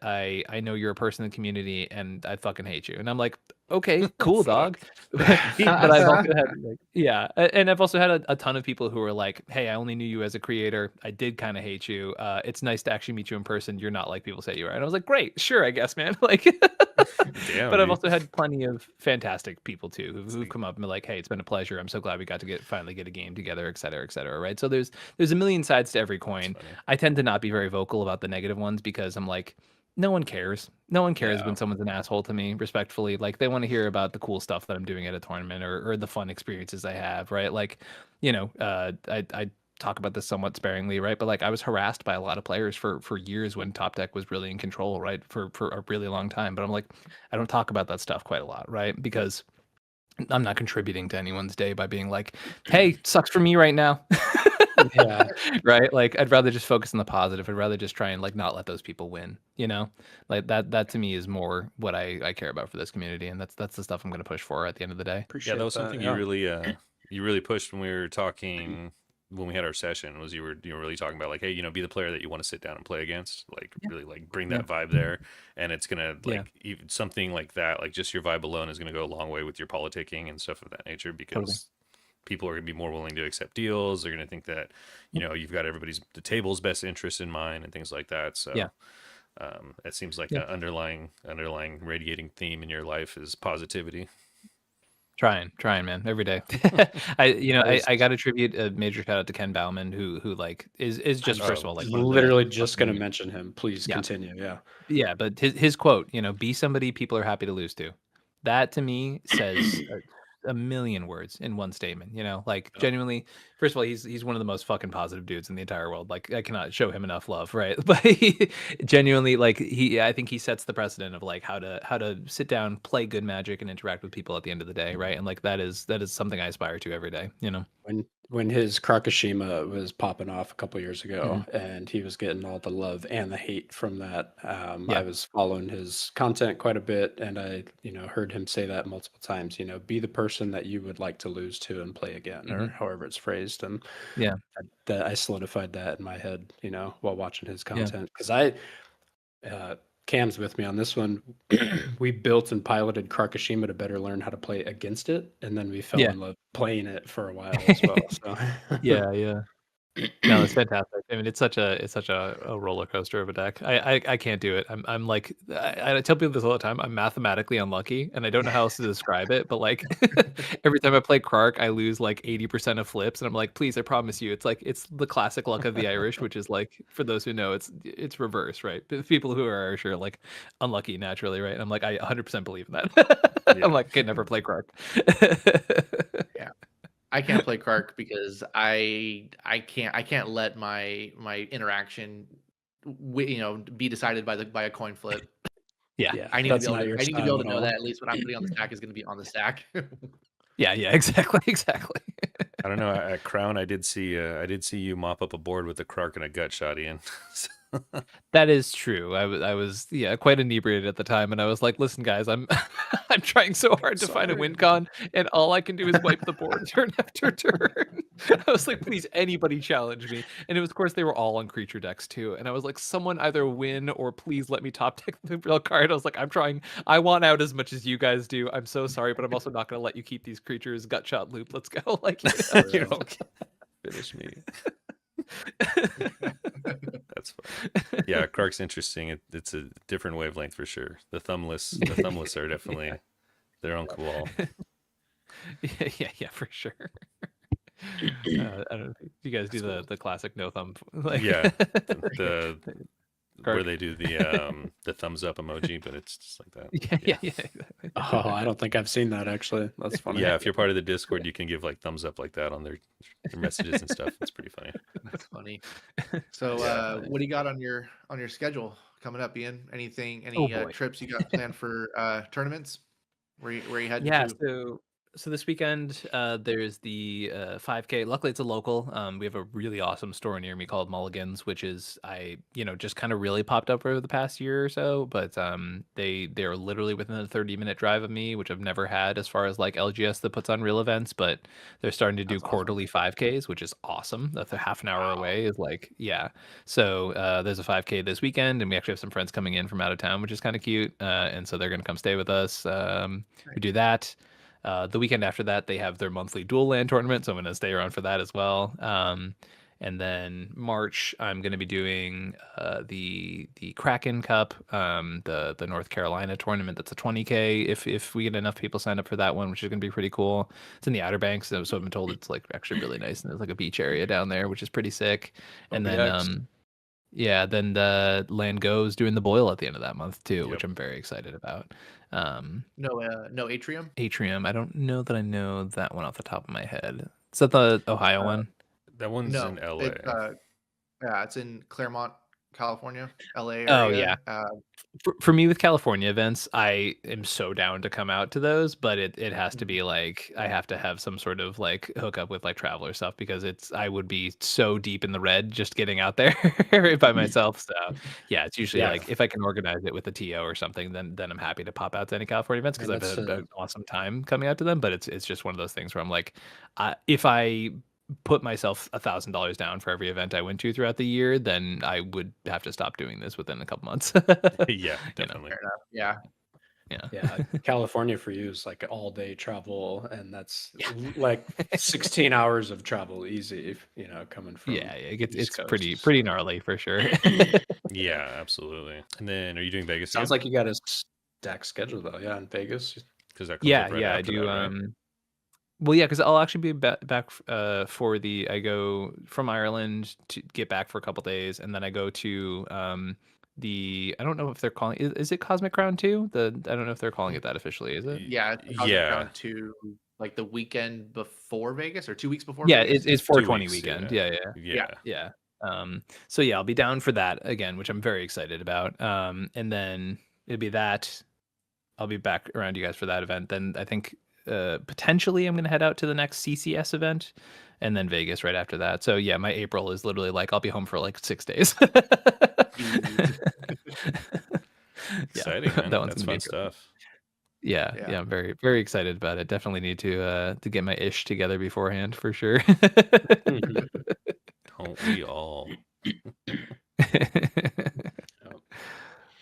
[SPEAKER 4] I know you're a person in the community and I fucking hate you, and I'm like, okay, cool, dog. But I've also had and I've also had a ton of people who were like, hey, I only knew you as a creator, I did kind of hate you, it's nice to actually meet you in person, you're not like people say you are. And I was like, great, sure, I guess, man. Like
[SPEAKER 1] Damn,
[SPEAKER 4] but I've
[SPEAKER 1] dude.
[SPEAKER 4] also had plenty of fantastic people too who've come up and be like, hey, it's been a pleasure, I'm so glad we got to finally get a game together, et cetera, right? So there's a million sides to every coin. I tend to not be very vocal about the negative ones because I'm like, no one cares. No one cares when someone's an asshole to me, respectfully. Like they want to hear about the cool stuff that I'm doing at a tournament or the fun experiences I have, right? Like, I talk about this somewhat sparingly, right? But like I was harassed by a lot of players for years when Top Deck was really in control, right? For a really long time. But I'm like, I don't talk about that stuff quite a lot, right? Because I'm not contributing to anyone's day by being like, hey, sucks for me right now.
[SPEAKER 2] Yeah.
[SPEAKER 4] Right? Like, I'd rather just focus on the positive. I'd rather just try and like not let those people win. Like that to me is more what I care about for this community, and that's the stuff I'm going to push for at the end of the day.
[SPEAKER 1] Yeah, that was something
[SPEAKER 2] yeah.
[SPEAKER 1] you really pushed when we were talking when we had our session. Was you were really talking about like, hey, be the player that you want to sit down and play against, like really like bring that vibe there, and it's gonna like even something like that, like just your vibe alone is gonna go a long way with your politicking and stuff of that nature, because people are gonna be more willing to accept deals. They're gonna think that you've got the table's best interest in mind and things like that. So it seems like an underlying radiating theme in your life is positivity.
[SPEAKER 4] Trying, man, every day. I got to attribute a major shout out to Ken Bauman, who like is just first of all like
[SPEAKER 2] literally just going to mention him. Please continue.
[SPEAKER 4] Yeah, but his quote, be somebody people are happy to lose to. That to me says a million words in one statement. Like genuinely, first of all, he's one of the most fucking positive dudes in the entire world. Like I cannot show him enough love, right? But he genuinely, like I think he sets the precedent of like how to sit down, play good Magic, and interact with people at the end of the day, right? And like that is something I aspire to every day.
[SPEAKER 2] When his Krakashima was popping off a couple years ago, and he was getting all the love and the hate from that, I was following his content quite a bit, and I heard him say that multiple times. Be the person that you would like to lose to and play again, or however it's phrased. And I solidified that in my head, while watching his content, because Cam's with me on this one. We built and piloted Krakashima to better learn how to play against it, and then we fell in love playing it for a while as well. So
[SPEAKER 4] yeah. No, it's fantastic. I mean, it's such a roller coaster of a deck. I can't do it. I'm like I tell people this all the time. I'm mathematically unlucky, and I don't know how else to describe it. But like every time I play Krark, I lose like 80% of flips, and I'm like, please, I promise you, it's the classic luck of the Irish, which is like, for those who know, it's reverse, right? But people who are Irish are like unlucky naturally, right? And I'm like, I 100% believe in that. I'm like, I can never play Krark.
[SPEAKER 3] Yeah. I can't play Kark because I can't let my interaction be decided by a coin flip.
[SPEAKER 4] Yeah.
[SPEAKER 3] I need to be able to know that at least what I'm putting on the stack is going to be on the stack.
[SPEAKER 4] Yeah, exactly.
[SPEAKER 1] I don't know. At Crown, I did see you mop up a board with a Krark and a gut shot, Ian.
[SPEAKER 4] That is true. I was quite inebriated at the time, and I was like, "Listen, guys, I'm I'm trying so hard to find a win con, and all I can do is wipe the board turn after turn." I was like, "Please, anybody challenge me!" And it was, of course, they were all on creature decks too. And I was like, "Someone either win or please let me top deck the real card." I was like, "I'm trying. I want out as much as you guys do. I'm so sorry, but I'm also not going to let you keep these creatures. Gut shot loop. Let's go." Like,
[SPEAKER 1] finish me. That's fun. Yeah, Krark's interesting. It's a different wavelength for sure. The thumbless are definitely their own cool.
[SPEAKER 4] Yeah, for sure. I don't know. You guys do the classic no thumb. Like,
[SPEAKER 1] the where they do the thumbs up emoji, but it's just like that.
[SPEAKER 4] Yeah, exactly.
[SPEAKER 2] Oh, I don't think I've seen that actually. That's funny.
[SPEAKER 1] Yeah, if you're part of the Discord, you can give like thumbs up like that on their messages and stuff. It's pretty funny.
[SPEAKER 3] That's funny. So, what do you got on your schedule coming up, Ian? Any trips you got planned for tournaments? Where you heading to?
[SPEAKER 4] So this weekend, there's the 5K. Luckily, it's a local. We have a really awesome store near me called Mulligan's, which is just kind of really popped up over the past year or so. But they're literally within a 30-minute drive of me, which I've never had as far as like LGS that puts on real events. But they're starting to do quarterly 5Ks, which is awesome. That's a half an hour away. Is like, yeah. So there's a 5K this weekend, and we actually have some friends coming in from out of town, which is kind of cute. And so they're gonna come stay with us. We do that. The weekend after that, they have their monthly dual land tournament, so I'm going to stay around for that as well. And then March, I'm going to be doing the Kraken Cup, the North Carolina tournament. That's a 20K. If we get enough people sign up for that one, which is going to be pretty cool. It's in the Outer Banks, so I've been told it's like actually really nice, and there's like a beach area down there, which is pretty sick. And then then the Land Go's doing the Boil at the end of that month too, which I'm very excited about.
[SPEAKER 3] No Atrium.
[SPEAKER 4] Atrium. I don't know that I know that one off the top of my head. Is that the Ohio one?
[SPEAKER 1] That one's in LA.
[SPEAKER 3] It's in Claremont, California, LA
[SPEAKER 4] Oh
[SPEAKER 3] area.
[SPEAKER 4] yeah. For me with California events, I am so down to come out to those, but it has to be like I have to have some sort of like hookup with like traveler stuff because I would be so deep in the red just getting out there by myself. So yeah, it's usually
[SPEAKER 2] Yeah,
[SPEAKER 4] like if I can organize it with a TO or something, then I'm happy to pop out to any California events because
[SPEAKER 2] and
[SPEAKER 4] I've
[SPEAKER 2] that's
[SPEAKER 4] had an awesome time coming out to them. But it's just one of those things where I'm like, if I put myself $1,000 down for every event I went to throughout the year, then I would have to stop doing this within a couple months.
[SPEAKER 1] Yeah,
[SPEAKER 4] You know,
[SPEAKER 1] definitely.
[SPEAKER 3] Fair enough. Yeah.
[SPEAKER 2] yeah. California for you is like all day travel, and that's like 16 hours of travel easy. If you know, coming from
[SPEAKER 4] Yeah,
[SPEAKER 2] East
[SPEAKER 4] it's
[SPEAKER 2] Coast,
[SPEAKER 4] pretty
[SPEAKER 2] so.
[SPEAKER 4] gnarly for sure.
[SPEAKER 1] Yeah, absolutely. And then, are you doing Vegas
[SPEAKER 2] Sounds
[SPEAKER 1] again?
[SPEAKER 2] like you got a stacked schedule though. Yeah, in Vegas.
[SPEAKER 1] Because that comes
[SPEAKER 4] Yeah,
[SPEAKER 1] up right
[SPEAKER 4] yeah, I
[SPEAKER 1] after
[SPEAKER 4] do.
[SPEAKER 1] that, right?
[SPEAKER 4] Well, yeah, because I'll actually be back for the. I go from Ireland to get back for a couple days, and then I go to the. I don't know if they're calling is it Cosmic Crown too? I don't know if they're calling it that officially. Is it?
[SPEAKER 3] Yeah. It's the Cosmic
[SPEAKER 1] Yeah,
[SPEAKER 3] Crown to like the weekend before Vegas or 2 weeks before
[SPEAKER 4] Yeah,
[SPEAKER 3] Vegas.
[SPEAKER 4] it's
[SPEAKER 1] 2
[SPEAKER 4] 420
[SPEAKER 1] weeks.
[SPEAKER 4] weekend.
[SPEAKER 1] Yeah,
[SPEAKER 4] Yeah,
[SPEAKER 3] Yeah.
[SPEAKER 1] yeah.
[SPEAKER 4] So yeah, I'll be down for that again, which I'm very excited about. And then it'll be that. I'll be back around you guys for that event. Then I think potentially I'm gonna head out to the next CCS event, and then Vegas right after that. So yeah, my April is literally like I'll be home for like 6 days. Yeah,
[SPEAKER 1] Exciting, man.
[SPEAKER 4] that one's
[SPEAKER 1] That's
[SPEAKER 4] gonna be
[SPEAKER 1] fun
[SPEAKER 4] interesting.
[SPEAKER 1] stuff.
[SPEAKER 4] Yeah,
[SPEAKER 3] Yeah.
[SPEAKER 4] yeah, I'm very very excited about it. Definitely need to get my ish together beforehand for sure.
[SPEAKER 1] Don't we all?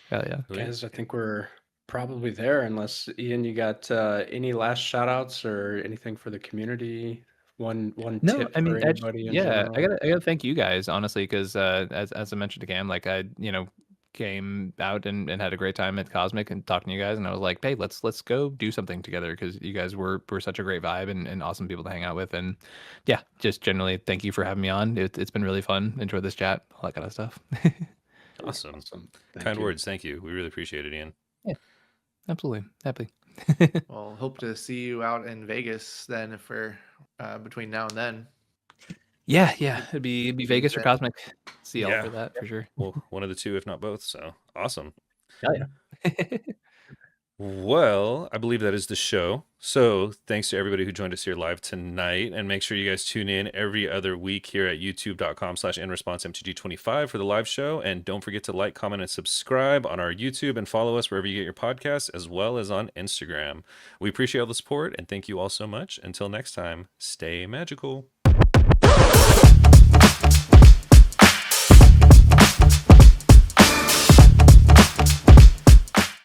[SPEAKER 4] Hell yeah.
[SPEAKER 1] Sweet.
[SPEAKER 2] Guys, I think we're probably there. Unless Ian, you got any last shout outs or anything for the community? One
[SPEAKER 4] No,
[SPEAKER 2] tip
[SPEAKER 4] I
[SPEAKER 2] for
[SPEAKER 4] mean,
[SPEAKER 2] anybody in
[SPEAKER 4] yeah,
[SPEAKER 2] general?
[SPEAKER 4] I gotta thank you guys honestly because as I mentioned to Cam, like I came out and had a great time at Cosmic and talking to you guys, and I was like, hey, let's go do something together because you guys were such a great vibe and awesome people to hang out with, and yeah, just generally thank you for having me on. It's been really fun. Enjoyed this chat, all that kind of stuff.
[SPEAKER 1] Awesome.
[SPEAKER 2] Thank
[SPEAKER 1] Kind
[SPEAKER 2] you.
[SPEAKER 1] words. Thank you. We really appreciate it, Ian.
[SPEAKER 4] Yeah, absolutely happy.
[SPEAKER 3] Well, hope to see you out in Vegas then if we're between now and then.
[SPEAKER 4] Yeah, it'd be Vegas or
[SPEAKER 3] then.
[SPEAKER 4] Cosmic. See y'all
[SPEAKER 1] Yeah.
[SPEAKER 4] for that for sure.
[SPEAKER 1] Well, one of the two, if not both. So awesome.
[SPEAKER 4] Hell yeah.
[SPEAKER 1] Well, I believe that is the show. So thanks to everybody who joined us here live tonight. And make sure you guys tune in every other week here at youtube.com/InResponseMTG25 for the live show. And don't forget to like, comment, and subscribe on our YouTube and follow us wherever you get your podcasts, as well as on Instagram. We appreciate all the support and thank you all so much. Until next time, stay magical.